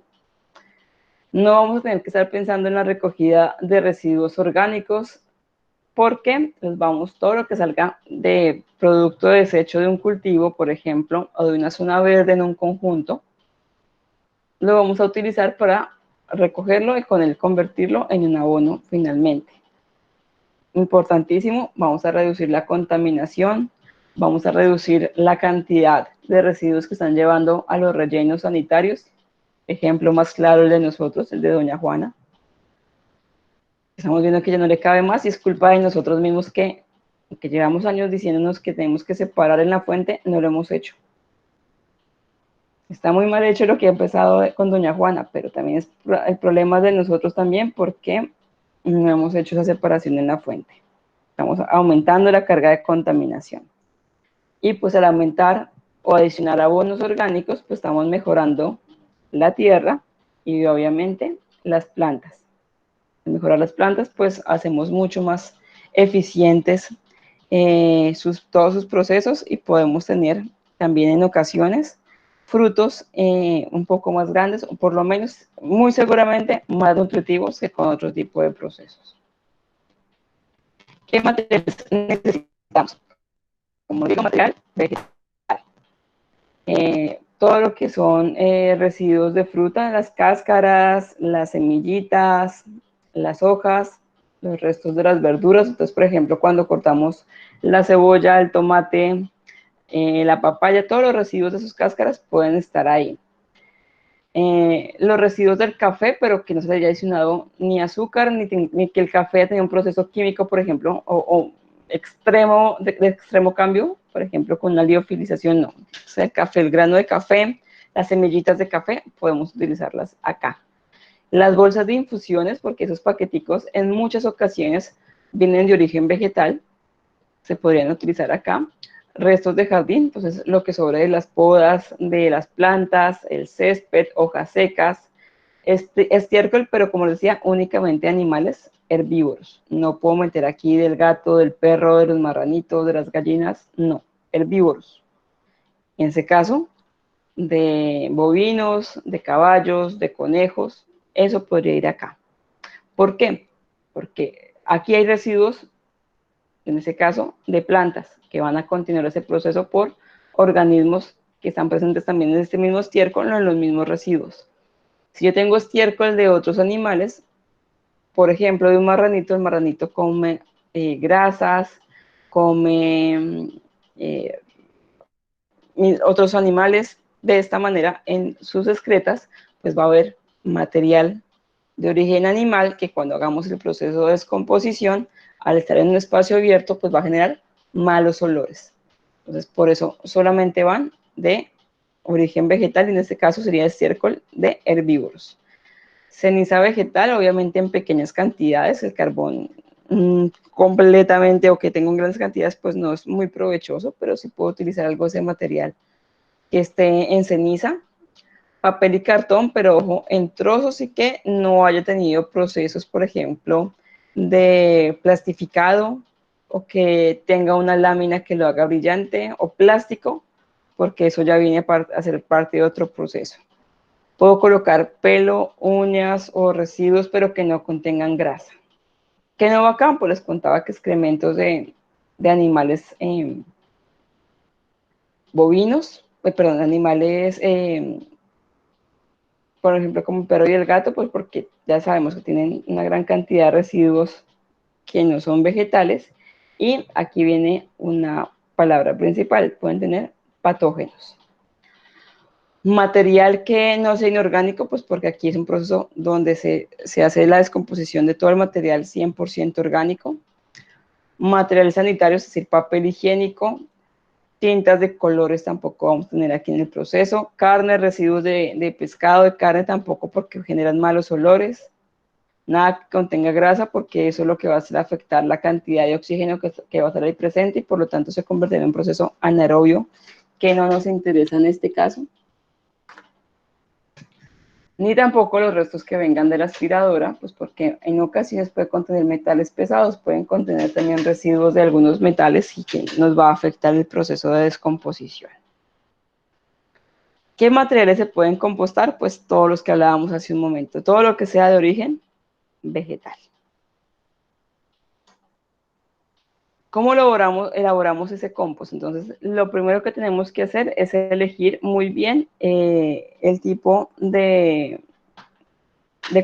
No vamos a tener que estar pensando en la recogida de residuos orgánicos, porque pues todo lo que salga de producto de desecho de un cultivo, por ejemplo, o de una zona verde en un conjunto, lo vamos a utilizar para recogerlo y con él convertirlo en un abono finalmente. Importantísimo, vamos a reducir la contaminación, vamos a reducir la cantidad de residuos que están llevando a los rellenos sanitarios. Ejemplo más claro el de nosotros, el de doña Juana. Estamos viendo que ya no le cabe más y es culpa de nosotros mismos que llevamos años diciéndonos que tenemos que separar en la fuente, no lo hemos hecho. Está muy mal hecho lo que ha empezado con doña Juana, pero también el problema es de nosotros también porque no hemos hecho esa separación en la fuente. Estamos aumentando la carga de contaminación. Y pues al aumentar o adicionar abonos orgánicos, pues estamos mejorando la tierra y obviamente las plantas. Al mejorar las plantas, pues hacemos mucho más eficientes todos sus procesos y podemos tener también en ocasiones frutos un poco más grandes o por lo menos muy seguramente más nutritivos que con otro tipo de procesos. ¿Qué materiales necesitamos? Como digo, material vegetal. Todo lo que son residuos de fruta, las cáscaras, las semillitas, las hojas, los restos de las verduras. Entonces, por ejemplo, cuando cortamos la cebolla, el tomate, la papaya, todos los residuos de sus cáscaras pueden estar ahí. Los residuos del café, pero que no se le haya adicionado ni azúcar, ni que el café tenga un proceso químico, por ejemplo, o extremo, de extremo cambio, por ejemplo, con la liofilización, no. O sea, el café, el grano de café, las semillitas de café, podemos utilizarlas acá. Las bolsas de infusiones, porque esos paqueticos en muchas ocasiones vienen de origen vegetal, se podrían utilizar acá. Restos de jardín, entonces lo que sobra de las podas, de las plantas, el césped, hojas secas, estiércol, pero como les decía, únicamente animales herbívoros. No puedo meter aquí del gato, del perro, de los marranitos, de las gallinas, no, herbívoros. En ese caso, de bovinos, de caballos, de conejos, eso podría ir acá. ¿Por qué? Porque aquí hay residuos, en ese caso, de plantas, que van a continuar ese proceso por organismos que están presentes también en este mismo estiércol o en los mismos residuos. Si yo tengo estiércol de otros animales, por ejemplo, de un marranito, el marranito come grasas, come otros animales, de esta manera en sus excretas, pues va a haber material de origen animal que cuando hagamos el proceso de descomposición, al estar en un espacio abierto, pues va a generar malos olores. Entonces, por eso solamente van de origen vegetal, y en este caso sería estiércol de herbívoros. Ceniza vegetal, obviamente en pequeñas cantidades, el carbón completamente o que tengo en grandes cantidades, pues no es muy provechoso, pero sí puedo utilizar algo de ese material que esté en ceniza. Papel y cartón, pero ojo, en trozos y que no haya tenido procesos, por ejemplo, de plastificado o que tenga una lámina que lo haga brillante, o plástico, porque eso ya viene a ser parte de otro proceso. Puedo colocar pelo, uñas o residuos, pero que no contengan grasa. ¿Qué no va acá? Pues les contaba que excrementos de animales bovinos, perdón, animales, por ejemplo, como el perro y el gato, pues porque ya sabemos que tienen una gran cantidad de residuos que no son vegetales. Y aquí viene una palabra principal, pueden tener patógenos. Material que no sea inorgánico, pues porque aquí es un proceso donde se hace la descomposición de todo el material 100% orgánico. Materiales sanitarios, es decir, papel higiénico, tintas de colores tampoco vamos a tener aquí en el proceso, carne, residuos de pescado, de carne tampoco porque generan malos olores, nada que contenga grasa porque eso es lo que va a hacer afectar la cantidad de oxígeno que va a estar ahí presente y por lo tanto se convertirá en un proceso anaerobio que no nos interesa en este caso. Ni tampoco los restos que vengan de la aspiradora, pues porque en ocasiones puede contener metales pesados, pueden contener también residuos de algunos metales y que nos va a afectar el proceso de descomposición. ¿Qué materiales se pueden compostar? Pues todos los que hablábamos hace un momento, todo lo que sea de origen vegetal. ¿Cómo elaboramos ese compost? Entonces, lo primero que tenemos que hacer es elegir muy bien el tipo de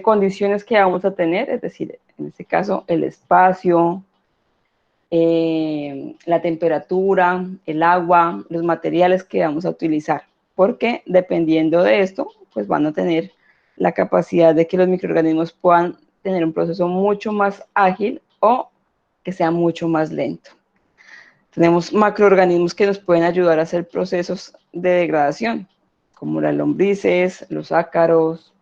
condiciones que vamos a tener, es decir, en este caso, el espacio, la temperatura, el agua, los materiales que vamos a utilizar, porque dependiendo de esto, pues van a tener la capacidad de que los microorganismos puedan tener un proceso mucho más ágil o que sea mucho más lento. Tenemos macroorganismos que nos pueden ayudar a hacer procesos de degradación, como las lombrices, los ácaros,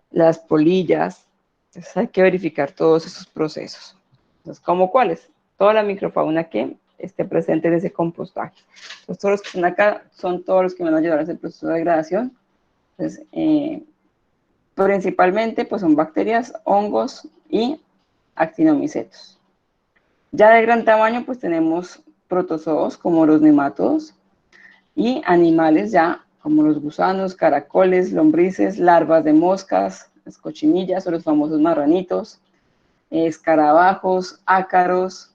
las polillas. Entonces hay que verificar todos esos procesos. Entonces, ¿cómo cuáles? Toda la microfauna que esté presente en ese compostaje. Entonces, todos los que están acá son todos los que van a ayudar a hacer el proceso de degradación. Entonces, principalmente pues son bacterias, hongos y actinomicetos. Ya de gran tamaño pues tenemos protozoos como los nemátodos y animales ya como los gusanos, caracoles, lombrices, larvas de moscas, las cochinillas o los famosos marranitos, escarabajos, ácaros,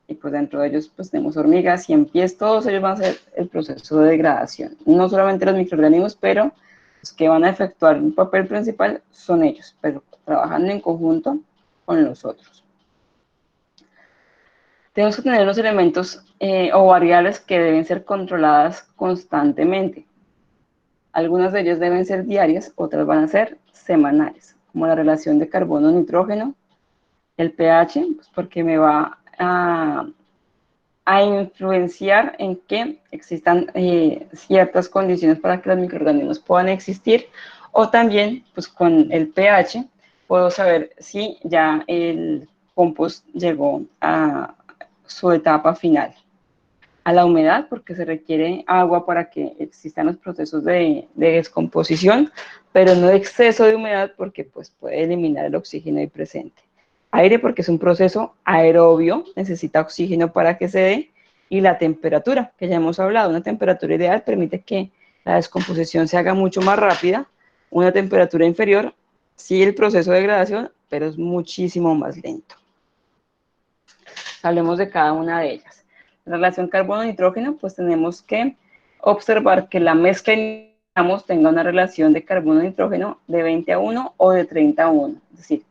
y pues dentro de ellos pues tenemos hormigas, 100 pies, todos ellos van a hacer el proceso de degradación. No solamente los microorganismos, pero los que van a efectuar un papel principal son ellos, pero trabajando en conjunto con los otros. Tenemos que tener unos elementos o variables que deben ser controladas constantemente. Algunas de ellas deben ser diarias, otras van a ser semanales, como la relación de carbono-nitrógeno, el pH, pues porque me va a influenciar en que existan ciertas condiciones para que los microorganismos puedan existir, o también pues con el pH puedo saber si ya el compost llegó a su etapa final. A la humedad, porque se requiere agua para que existan los procesos de descomposición, pero no exceso de humedad porque pues, puede eliminar el oxígeno ahí presente. Aire, porque es un proceso aerobio, necesita oxígeno para que se dé, y la temperatura, que ya hemos hablado, una temperatura ideal permite que la descomposición se haga mucho más rápida, una temperatura inferior sigue el proceso de degradación, pero es muchísimo más lento. Hablemos de cada una de ellas. En relación carbono-nitrógeno, pues tenemos que observar que la mezcla tenga una relación de carbono-nitrógeno de 20 a 1 o de 30 a 1, es decir,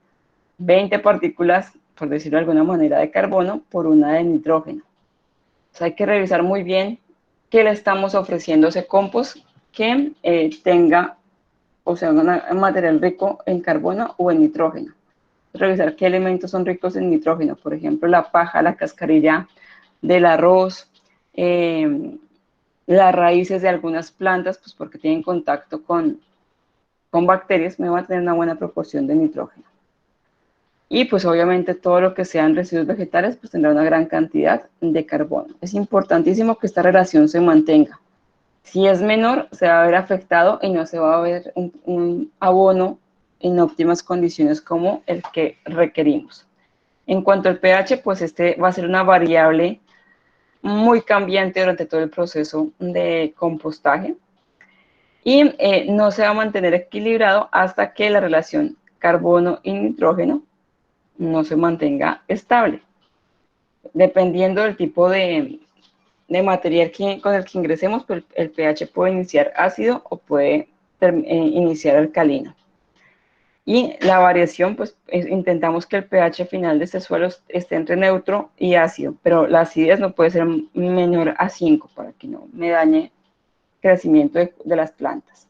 20 partículas, por decirlo de alguna manera, de carbono por una de nitrógeno. Entonces hay que revisar muy bien qué le estamos ofreciendo a ese compost que tenga, o sea, un material rico en carbono o en nitrógeno. Revisar qué elementos son ricos en nitrógeno, por ejemplo, la paja, la cascarilla del arroz, las raíces de algunas plantas, pues porque tienen contacto con bacterias, me va a tener una buena proporción de nitrógeno. Y pues obviamente todo lo que sean residuos vegetales, pues tendrá una gran cantidad de carbono. Es importantísimo que esta relación se mantenga. Si es menor, se va a ver afectado y no se va a ver un abono en óptimas condiciones como el que requerimos. En cuanto al pH, pues este va a ser una variable muy cambiante durante todo el proceso de compostaje y no se va a mantener equilibrado hasta que la relación carbono y nitrógeno no se mantenga estable. Dependiendo del tipo de material con el que ingresemos, pues el pH puede iniciar ácido o puede iniciar alcalino. Y la variación, pues intentamos que el pH final de este suelo esté entre neutro y ácido, pero la acidez no puede ser menor a 5 para que no me dañe el crecimiento de las plantas.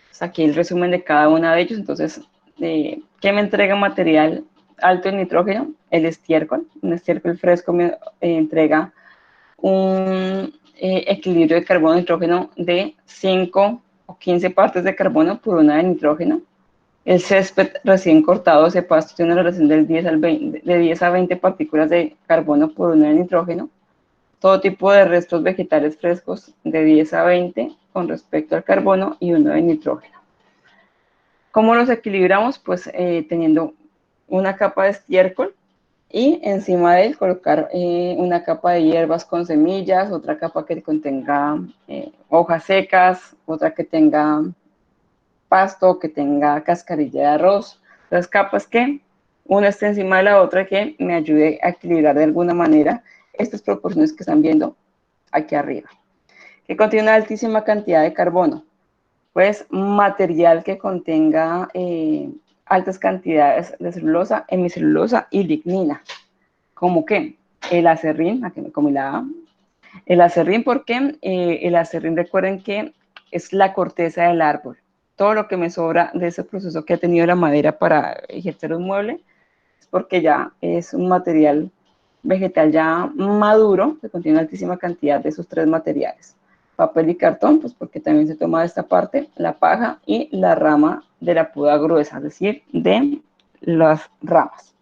Pues aquí el resumen de cada uno de ellos. Entonces, ¿qué me entrega material alto en nitrógeno? El estiércol. Un estiércol fresco me entrega un equilibrio de carbono-nitrógeno de 5 o 15 partes de carbono por una de nitrógeno. El césped recién cortado, ese pasto, tiene una relación del 10 al 20, de 10 a 20 partículas de carbono por una de nitrógeno. Todo tipo de restos vegetales frescos de 10 a 20 con respecto al carbono y uno de nitrógeno. ¿Cómo los equilibramos? Pues teniendo una capa de estiércol y encima de él colocar una capa de hierbas con semillas, otra capa que contenga hojas secas, otra que tenga pasto, que tenga cascarilla de arroz. Las capas que una esté encima de la otra que me ayude a equilibrar de alguna manera estas proporciones que están viendo aquí arriba. Que contiene una altísima cantidad de carbono. Pues material que contenga altas cantidades de celulosa, hemicelulosa y lignina. ¿Cómo qué? El acerrín, aquí me comí la A. El acerrín, ¿por qué? El acerrín, recuerden que es la corteza del árbol. Todo lo que me sobra de ese proceso que ha tenido la madera para ejercer un mueble es porque ya es un material vegetal ya maduro que contiene una altísima cantidad de esos tres materiales. Papel y cartón, pues porque también se toma de esta parte la paja y la rama de la poda gruesa, es decir, de las ramas.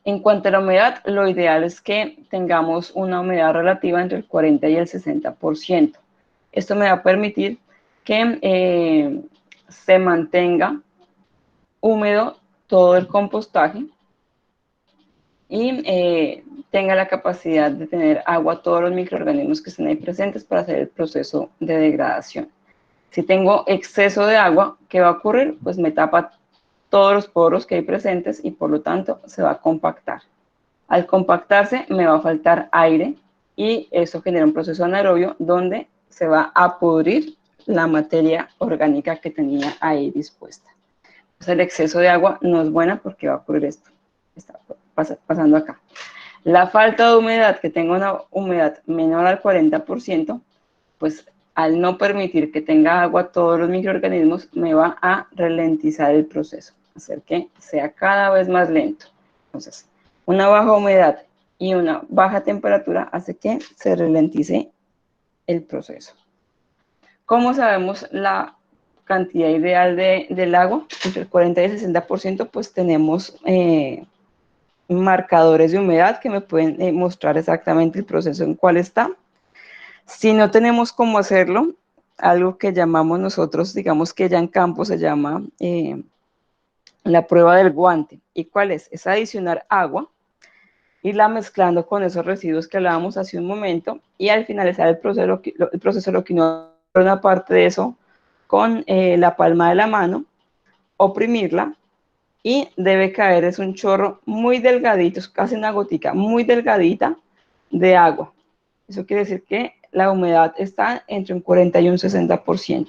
En cuanto a la humedad, lo ideal es que tengamos una humedad relativa entre el 40 y el 60%. Esto me va a permitir que se mantenga húmedo todo el compostaje y tenga la capacidad de tener agua a todos los microorganismos que estén ahí presentes para hacer el proceso de degradación. Si tengo exceso de agua, ¿qué va a ocurrir? Pues me tapa todos los poros que hay presentes y por lo tanto se va a compactar. Al compactarse me va a faltar aire y eso genera un proceso anaerobio donde se va a pudrir la materia orgánica que tenía ahí dispuesta. Entonces el exceso de agua no es buena porque va a ocurrir esto. Está pasando acá. La falta de humedad, que tenga una humedad menor al 40%, pues al no permitir que tenga agua todos los microorganismos, me va a ralentizar el proceso, hacer que sea cada vez más lento. Entonces, una baja humedad y una baja temperatura hace que se ralentice el proceso. ¿Cómo sabemos la cantidad ideal del agua? Entre el 40 y el 60%, pues tenemos marcadores de humedad que me pueden mostrar exactamente el proceso en cuál está. Si no tenemos cómo hacerlo, algo que llamamos nosotros, digamos que ya en campo se llama la prueba del guante. ¿Y cuál es? Es adicionar agua, irla mezclando con esos residuos que hablábamos hace un momento y al finalizar el proceso lo que uno una parte de eso con la palma de la mano, oprimirla y debe caer, es un chorro muy delgadito, es casi una gotica muy delgadita de agua. Eso quiere decir que la humedad está entre un 40 y un 60%.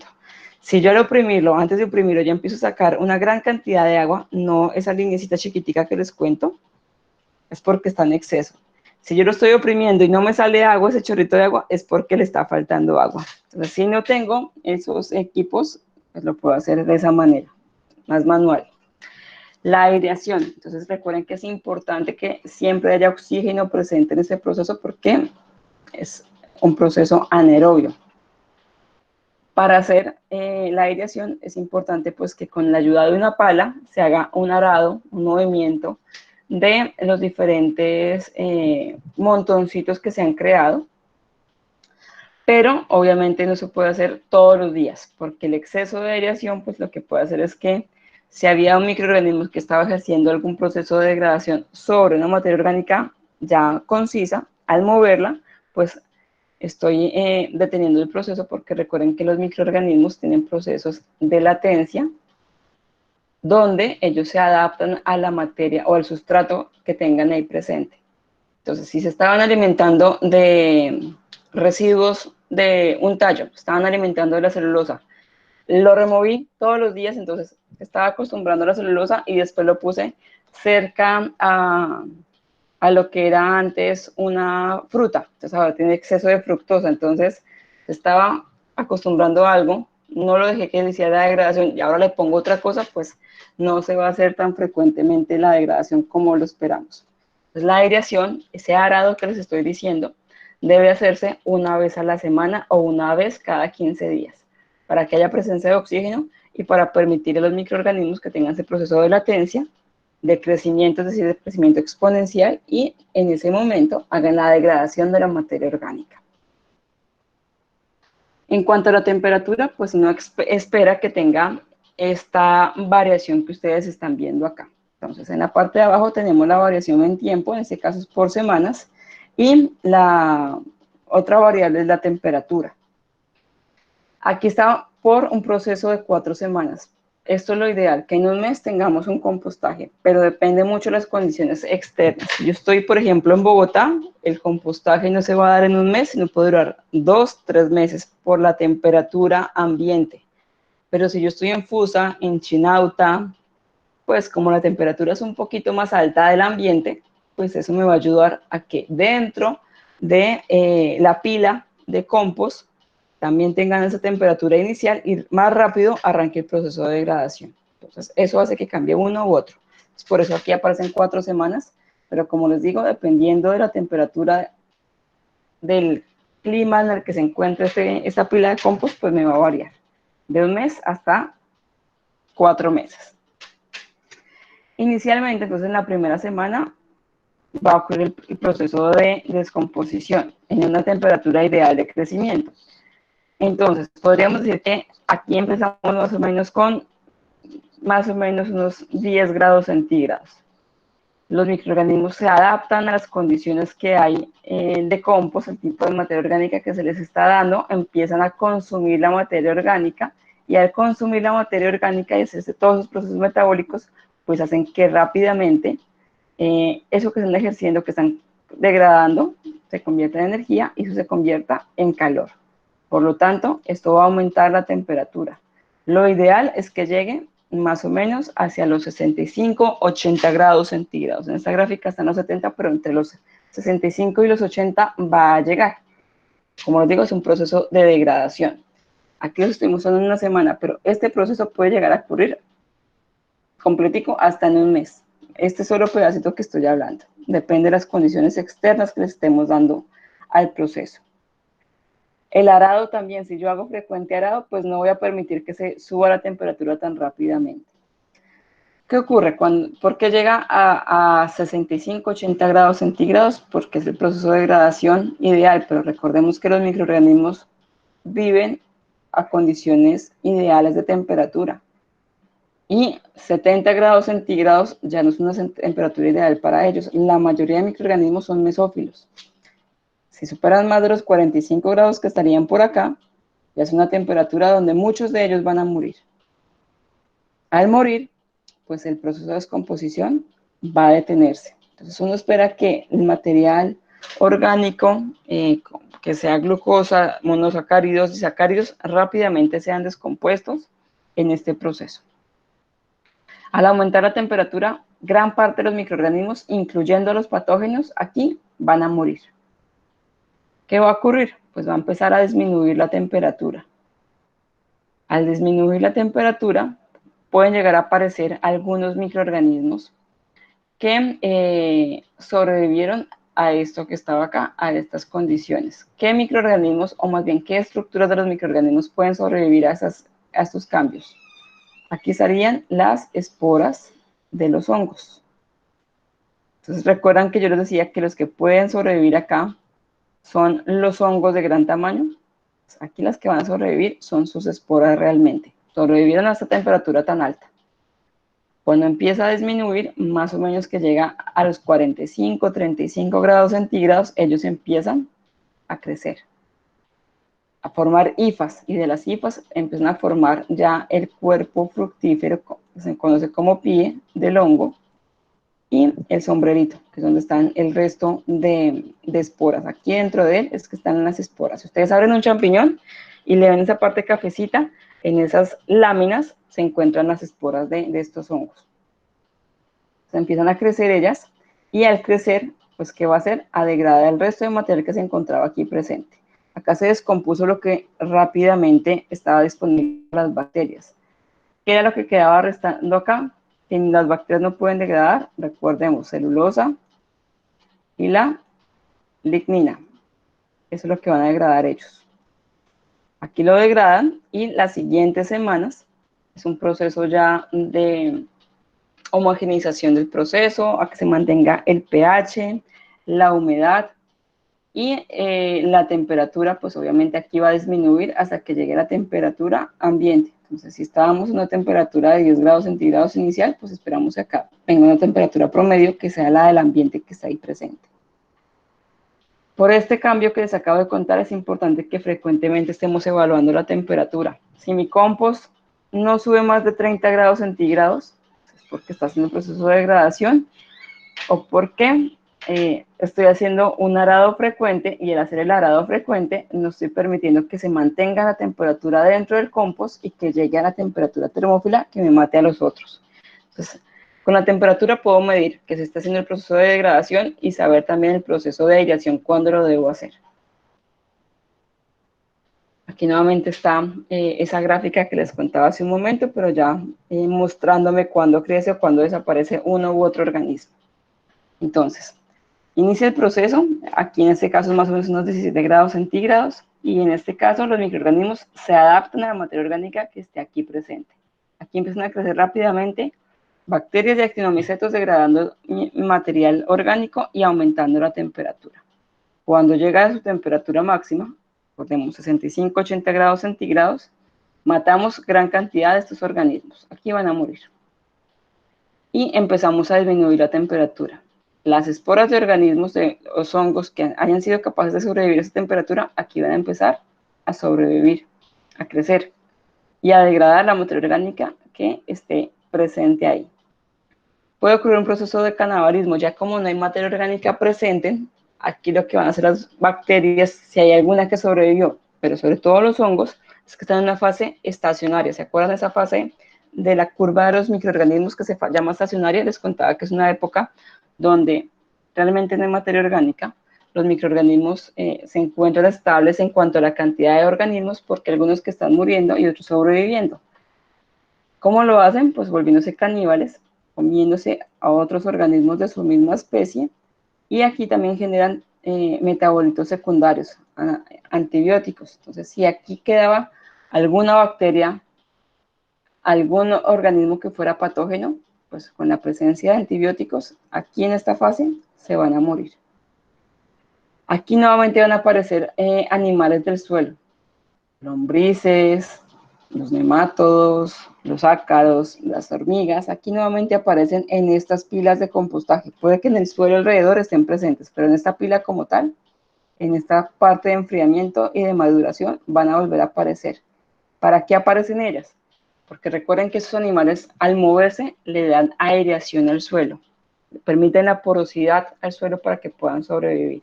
Si yo al oprimirlo, antes de oprimirlo, ya empiezo a sacar una gran cantidad de agua, no esa linecita chiquitica que les cuento, es porque está en exceso. Si yo lo estoy oprimiendo y no me sale agua, ese chorrito de agua, es porque le está faltando agua. Entonces, si no tengo esos equipos, pues lo puedo hacer de esa manera, más manual. La aireación. Entonces, recuerden que es importante que siempre haya oxígeno presente en este proceso porque es un proceso anaerobio. Para hacer la aireación es importante pues que con la ayuda de una pala se haga un arado, un movimiento de los diferentes montoncitos que se han creado, pero obviamente no se puede hacer todos los días, porque el exceso de aireación pues lo que puede hacer es que si había un microorganismo que estaba ejerciendo algún proceso de degradación sobre una materia orgánica ya concisa, al moverla, pues estoy deteniendo el proceso, porque recuerden que los microorganismos tienen procesos de latencia donde ellos se adaptan a la materia o al sustrato que tengan ahí presente. Entonces, si se estaban alimentando de residuos de un tallo, estaban alimentando de la celulosa, lo removí todos los días, entonces estaba acostumbrando a la celulosa y después lo puse cerca a lo que era antes una fruta. Entonces ahora tiene exceso de fructosa, entonces estaba acostumbrando a algo, no lo dejé que le hiciera la degradación y ahora le pongo otra cosa, pues no se va a hacer tan frecuentemente la degradación como lo esperamos. Entonces la aireación, ese arado que les estoy diciendo, debe hacerse una vez a la semana o una vez cada 15 días, para que haya presencia de oxígeno y para permitir a los microorganismos que tengan ese proceso de latencia, de crecimiento, es decir, de crecimiento exponencial, y en ese momento hagan la degradación de la materia orgánica. En cuanto a la temperatura, pues uno espera que tenga esta variación que ustedes están viendo acá. Entonces, en la parte de abajo tenemos la variación en tiempo, en este caso es por semanas, y la otra variable es la temperatura. Aquí está por un proceso de 4 semanas. Esto es lo ideal, que en un mes tengamos un compostaje, pero depende mucho de las condiciones externas. Yo estoy, por ejemplo, en Bogotá, el compostaje no se va a dar en un mes, sino puede durar 2, 3 meses por la temperatura ambiente. Pero si yo estoy en Fusa, en Chinauta, pues como la temperatura es un poquito más alta del ambiente, pues eso me va a ayudar a que dentro de la pila de compost también tengan esa temperatura inicial y más rápido arranque el proceso de degradación. Entonces, eso hace que cambie uno u otro. Por eso aquí aparecen 4 semanas, pero como les digo, dependiendo de la temperatura del clima en el que se encuentre esta pila de compost, pues me va a variar de un mes hasta 4 meses. Inicialmente, entonces, en la primera semana va a ocurrir el proceso de descomposición en una temperatura ideal de crecimiento. Entonces, podríamos decir que aquí empezamos más o menos con más o menos unos 10 grados centígrados. Los microorganismos se adaptan a las condiciones que hay de compost, el tipo de materia orgánica que se les está dando, empiezan a consumir la materia orgánica y al consumir la materia orgánica y hacerse todos los procesos metabólicos, pues hacen que rápidamente eso que están ejerciendo, que están degradando, se convierta en energía y eso se convierta en calor. Por lo tanto, esto va a aumentar la temperatura. Lo ideal es que llegue más o menos hacia los 65, 80 grados centígrados. En esta gráfica están los 70, pero entre los 65 y los 80 va a llegar. Como les digo, es un proceso de degradación. Aquí lo estoy mostrando en una semana, pero este proceso puede llegar a ocurrir completico hasta en un mes. Este es solo pedacito que estoy hablando. Depende de las condiciones externas que le estemos dando al proceso. El arado también, si yo hago frecuente arado, pues no voy a permitir que se suba la temperatura tan rápidamente. ¿Qué ocurre? ¿Por qué llega a 65, 80 grados centígrados? Porque es el proceso de degradación ideal, pero recordemos que los microorganismos viven a condiciones ideales de temperatura. Y 70 grados centígrados ya no es una temperatura ideal para ellos. La mayoría de microorganismos son mesófilos. Si superan más de los 45 grados que estarían por acá, ya es una temperatura donde muchos de ellos van a morir. Al morir, pues el proceso de descomposición va a detenerse. Entonces uno espera que el material orgánico, que sea glucosa, monosacáridos y sacáridos, rápidamente sean descompuestos en este proceso. Al aumentar la temperatura, gran parte de los microorganismos, incluyendo los patógenos, aquí van a morir. ¿Qué va a ocurrir? Pues va a empezar a disminuir la temperatura. Al disminuir la temperatura, pueden llegar a aparecer algunos microorganismos que sobrevivieron a esto que estaba acá, a estas condiciones. ¿Qué microorganismos, o más bien qué estructuras de los microorganismos pueden sobrevivir a estos cambios? Aquí estarían las esporas de los hongos. Entonces recuerdan que yo les decía que los que pueden sobrevivir acá son los hongos de gran tamaño. Aquí las que van a sobrevivir son sus esporas realmente. Sobrevivieron a esta temperatura tan alta. Cuando empieza a disminuir, más o menos que llega a los 45, 35 grados centígrados, ellos empiezan a crecer, a formar hifas, y de las hifas empiezan a formar ya el cuerpo fructífero, que se conoce como pie del hongo, y el sombrerito, que es donde están el resto de esporas. Aquí dentro de él es que están las esporas. Si ustedes abren un champiñón y le ven esa parte cafecita, en esas láminas se encuentran las esporas de estos hongos. Se empiezan a crecer ellas, y al crecer, pues, ¿qué va a hacer? A degradar el resto de material que se encontraba aquí presente. Acá se descompuso lo que rápidamente estaba disponible para las bacterias. ¿Qué era lo que quedaba restando acá? Que las bacterias no pueden degradar, recordemos, celulosa y la lignina. Eso es lo que van a degradar ellos. Aquí lo degradan, y las siguientes semanas es un proceso ya de homogeneización del proceso, a que se mantenga el pH, la humedad, y la temperatura, pues obviamente aquí va a disminuir hasta que llegue la temperatura ambiente. Entonces, si estábamos en una temperatura de 10 grados centígrados inicial, pues esperamos que acá venga una temperatura promedio que sea la del ambiente que está ahí presente. Por este cambio que les acabo de contar, es importante que frecuentemente estemos evaluando la temperatura. Si mi compost no sube más de 30 grados centígrados, es porque está haciendo un proceso de degradación, o porque estoy haciendo un arado frecuente, y al hacer el arado frecuente no estoy permitiendo que se mantenga la temperatura dentro del compost y que llegue a la temperatura termófila que me mate a los otros. Entonces, con la temperatura puedo medir que se está haciendo el proceso de degradación y saber también el proceso de aireación cuándo lo debo hacer. Aquí nuevamente está esa gráfica que les contaba hace un momento, pero ya mostrándome cuándo crece o cuándo desaparece uno u otro organismo. Entonces, inicia el proceso, aquí en este caso es más o menos unos 17 grados centígrados, y en este caso los microorganismos se adaptan a la materia orgánica que esté aquí presente. Aquí empiezan a crecer rápidamente bacterias y actinomicetos, degradando material orgánico y aumentando la temperatura. Cuando llega a su temperatura máxima, recordemos 65-80 grados centígrados, matamos gran cantidad de estos organismos. Aquí van a morir. Y empezamos a disminuir la temperatura. Las esporas de organismos, de los hongos que hayan sido capaces de sobrevivir a esa temperatura, aquí van a empezar a sobrevivir, a crecer y a degradar la materia orgánica que esté presente ahí. Puede ocurrir un proceso de canibalismo, ya como no hay materia orgánica presente, aquí lo que van a hacer las bacterias, si hay alguna que sobrevivió, pero sobre todo los hongos, es que están en una fase estacionaria. ¿Se acuerdan de esa fase de la curva de los microorganismos que se llama estacionaria? Les contaba que es una época donde realmente no hay materia orgánica. Los microorganismos se encuentran estables en cuanto a la cantidad de organismos, porque algunos que están muriendo y otros sobreviviendo. ¿Cómo lo hacen? Pues volviéndose caníbales, comiéndose a otros organismos de su misma especie, y aquí también generan metabolitos secundarios, antibióticos. Entonces, si aquí quedaba alguna bacteria, algún organismo que fuera patógeno, pues con la presencia de antibióticos, aquí en esta fase se van a morir. Aquí nuevamente van a aparecer animales del suelo, lombrices, los nemátodos, los ácaros, las hormigas. Aquí nuevamente aparecen en estas pilas de compostaje. Puede que en el suelo alrededor estén presentes, pero en esta pila como tal, en esta parte de enfriamiento y de maduración, van a volver a aparecer. ¿Para qué aparecen ellas? Porque recuerden que esos animales, al moverse, le dan aireación al suelo, permiten la porosidad al suelo para que puedan sobrevivir.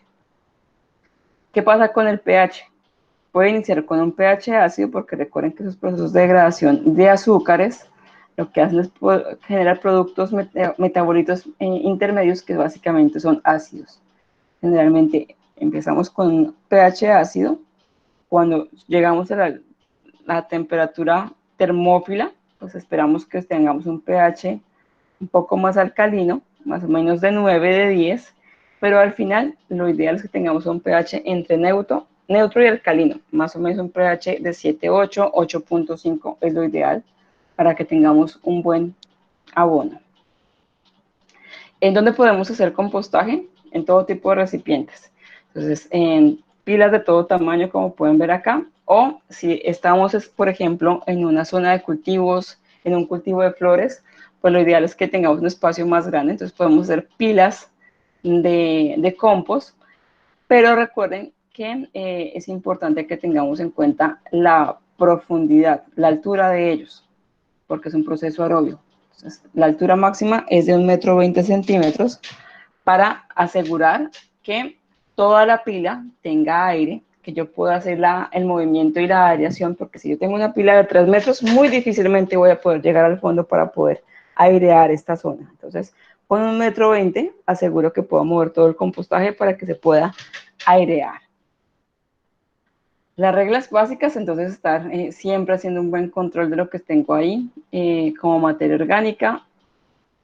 ¿Qué pasa con el pH? Puede iniciar con un pH ácido, porque recuerden que esos procesos de degradación de azúcares lo que hacen es generar productos metabolitos intermedios, que básicamente son ácidos. Generalmente empezamos con un pH ácido. Cuando llegamos a la temperatura termófila, pues esperamos que tengamos un pH un poco más alcalino, más o menos de 9, de 10, pero al final lo ideal es que tengamos un pH entre neutro y alcalino, más o menos un pH de 7,8, 8,5 es lo ideal para que tengamos un buen abono. ¿En dónde podemos hacer compostaje? En todo tipo de recipientes. Entonces, en pilas de todo tamaño, como pueden ver acá, o si estamos, por ejemplo, en una zona de cultivos, en un cultivo de flores, pues lo ideal es que tengamos un espacio más grande, entonces podemos hacer pilas de compost, pero recuerden que es importante que tengamos en cuenta la profundidad, la altura de ellos, porque es un proceso aerobio. Entonces, la altura máxima es de 1,20 m para asegurar que toda la pila tenga aire, que yo pueda hacer el movimiento y la aireación, porque si yo tengo una pila de 3 metros, muy difícilmente voy a poder llegar al fondo para poder airear esta zona. Entonces, con 1,20 m aseguro que puedo mover todo el compostaje para que se pueda airear. Las reglas básicas, entonces, estar siempre haciendo un buen control de lo que tengo ahí, como materia orgánica.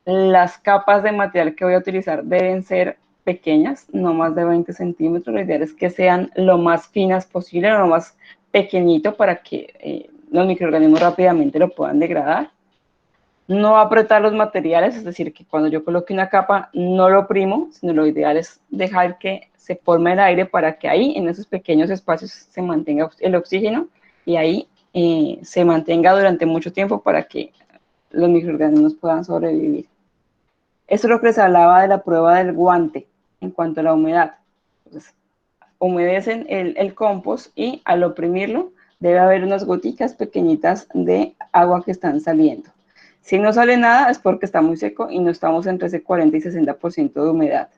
Las capas de material que voy a utilizar deben ser pequeñas, no más de 20 centímetros. Lo ideal es que sean lo más finas posible, lo más pequeñito para que los microorganismos rápidamente lo puedan degradar. No apretar los materiales, es decir, que cuando yo coloque una capa no lo oprimo, sino lo ideal es dejar que se forme el aire para que ahí, en esos pequeños espacios, se mantenga el oxígeno y ahí se mantenga durante mucho tiempo para que los microorganismos puedan sobrevivir. Esto es lo que les hablaba de la prueba del guante en cuanto a la humedad. Entonces, humedecen el compost y al oprimirlo debe haber unas goticas pequeñitas de agua que están saliendo. Si no sale nada es porque está muy seco y no estamos entre ese 40 y 60% de humedad.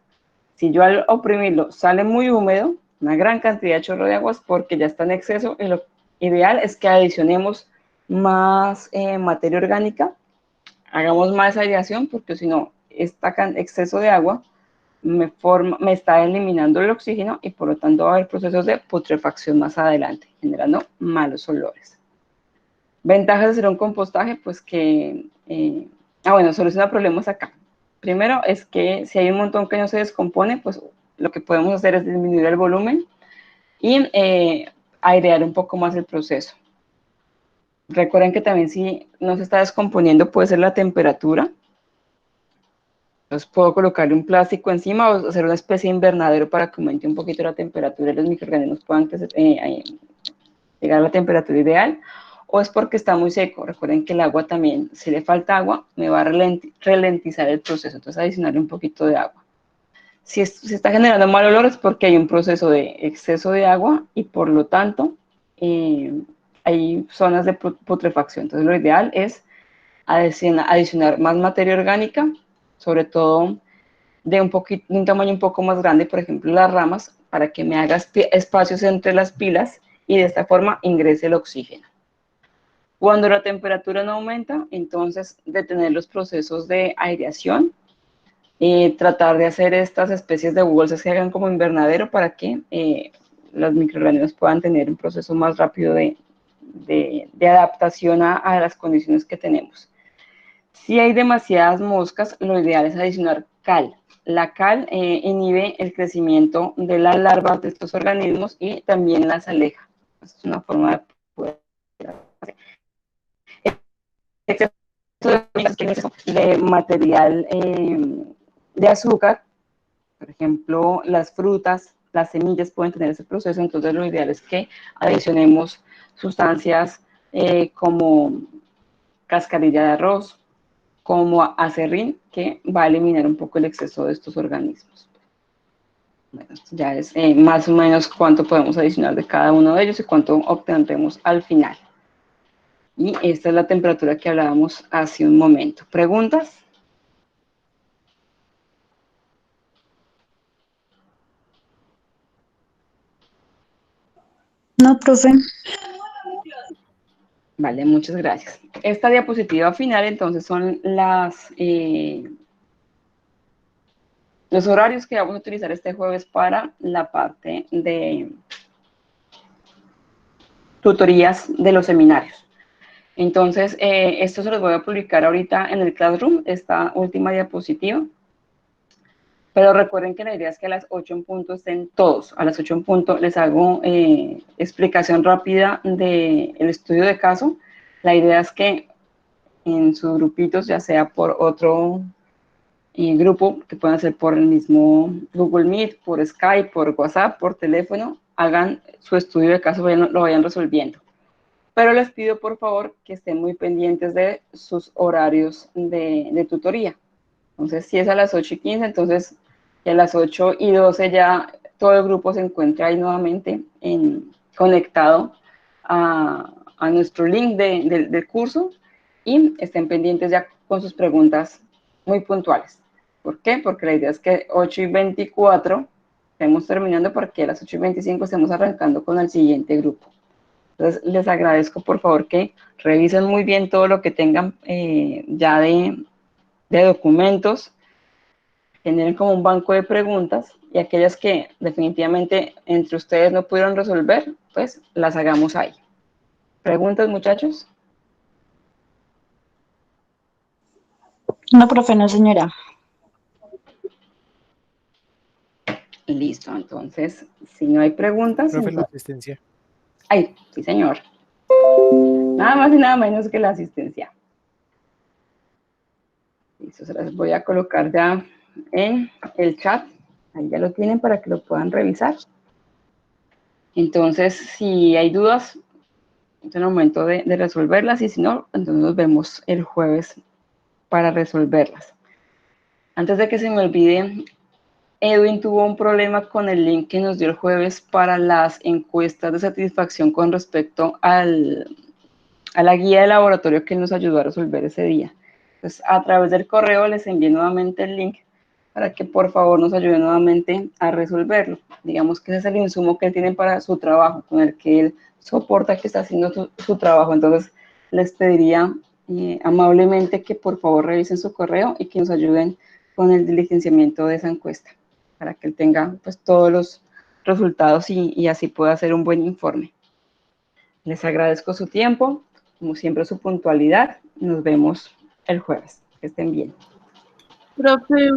Si yo al oprimirlo sale muy húmedo, una gran cantidad de chorro de agua es porque ya está en exceso, y lo ideal es que adicionemos más materia orgánica, hagamos más aireación, porque si no, este exceso de agua me está eliminando el oxígeno y por lo tanto va a haber procesos de putrefacción más adelante, generando malos olores. Ventajas de hacer un compostaje, pues que, bueno, soluciona problemas acá. Primero es que si hay un montón que no se descompone, pues lo que podemos hacer es disminuir el volumen y airear un poco más el proceso. Recuerden que también si no se está descomponiendo puede ser la temperatura. Entonces puedo colocarle un plástico encima o hacer una especie de invernadero para que aumente un poquito la temperatura y los microorganismos puedan llegar a la temperatura ideal. O es porque está muy seco. Recuerden que el agua también, si le falta agua, me va a ralentizar el proceso. Entonces adicionarle un poquito de agua. Si se está generando mal olor es porque hay un proceso de exceso de agua y por lo tanto hay zonas de putrefacción. Entonces lo ideal es adicionar más materia orgánica, sobre todo de un tamaño un poco más grande, por ejemplo las ramas, para que me haga espacios entre las pilas y de esta forma ingrese el oxígeno. Cuando la temperatura no aumenta, entonces detener los procesos de aireación, tratar de hacer estas especies de bolsas que hagan como invernadero para que los microorganismos puedan tener un proceso más rápido de adaptación a las condiciones que tenemos. Si hay demasiadas moscas, lo ideal es adicionar cal. La cal inhibe el crecimiento de las larvas de estos organismos y también las aleja. Es una forma de poder hacer. Exceso de material de azúcar, por ejemplo, las frutas, las semillas pueden tener ese proceso, entonces lo ideal es que adicionemos sustancias como cascarilla de arroz, como acerrín, que va a eliminar un poco el exceso de estos organismos. Bueno, esto ya es más o menos cuánto podemos adicionar de cada uno de ellos y cuánto obtendremos al final. Y esta es la temperatura que hablábamos hace un momento. ¿Preguntas? No, profe. Vale, muchas gracias. Esta diapositiva final, entonces, son los horarios que vamos a utilizar este jueves para la parte de tutorías de los seminarios. Entonces, esto se los voy a publicar ahorita en el Classroom, esta última diapositiva. Pero recuerden que la idea es que a las 8 en punto estén todos. A las 8 en punto les hago explicación rápida del estudio de caso. La idea es que en sus grupitos, ya sea por otro grupo, que puedan ser por el mismo Google Meet, por Skype, por WhatsApp, por teléfono, hagan su estudio de caso, lo vayan resolviendo. Pero les pido por favor que estén muy pendientes de sus horarios de tutoría. Entonces, si es a las 8:15, entonces a las 8:12 ya todo el grupo se encuentra ahí nuevamente conectado a nuestro link del curso y estén pendientes ya con sus preguntas muy puntuales. ¿Por qué? Porque la idea es que 8:24 estemos terminando para que a las 8:25 estemos arrancando con el siguiente grupo. Entonces, les agradezco por favor que revisen muy bien todo lo que tengan ya de documentos, generen como un banco de preguntas y aquellas que definitivamente entre ustedes no pudieron resolver, pues las hagamos ahí. ¿Preguntas, muchachos? No, profe, no, señora. Listo, entonces, si no hay preguntas... Profe, la entonces... asistencia. Ay, sí, señor. Nada más y nada menos que la asistencia. Listo, se las voy a colocar ya en el chat. Ahí ya lo tienen para que lo puedan revisar. Entonces, si hay dudas, es el momento de resolverlas y si no, entonces nos vemos el jueves para resolverlas. Antes de que se me olvide, Edwin tuvo un problema con el link que nos dio el jueves para las encuestas de satisfacción con respecto a la guía de laboratorio que nos ayudó a resolver ese día. Entonces, a través del correo les envié nuevamente el link para que por favor nos ayuden nuevamente a resolverlo. Digamos que ese es el insumo que él tiene para su trabajo, con el que él soporta que está haciendo su trabajo. Entonces, les pediría amablemente que por favor revisen su correo y que nos ayuden con el diligenciamiento de esa encuesta, para que él tenga pues todos los resultados y así pueda hacer un buen informe. Les agradezco su tiempo, como siempre su puntualidad. Nos vemos el jueves. Que estén bien. Profe,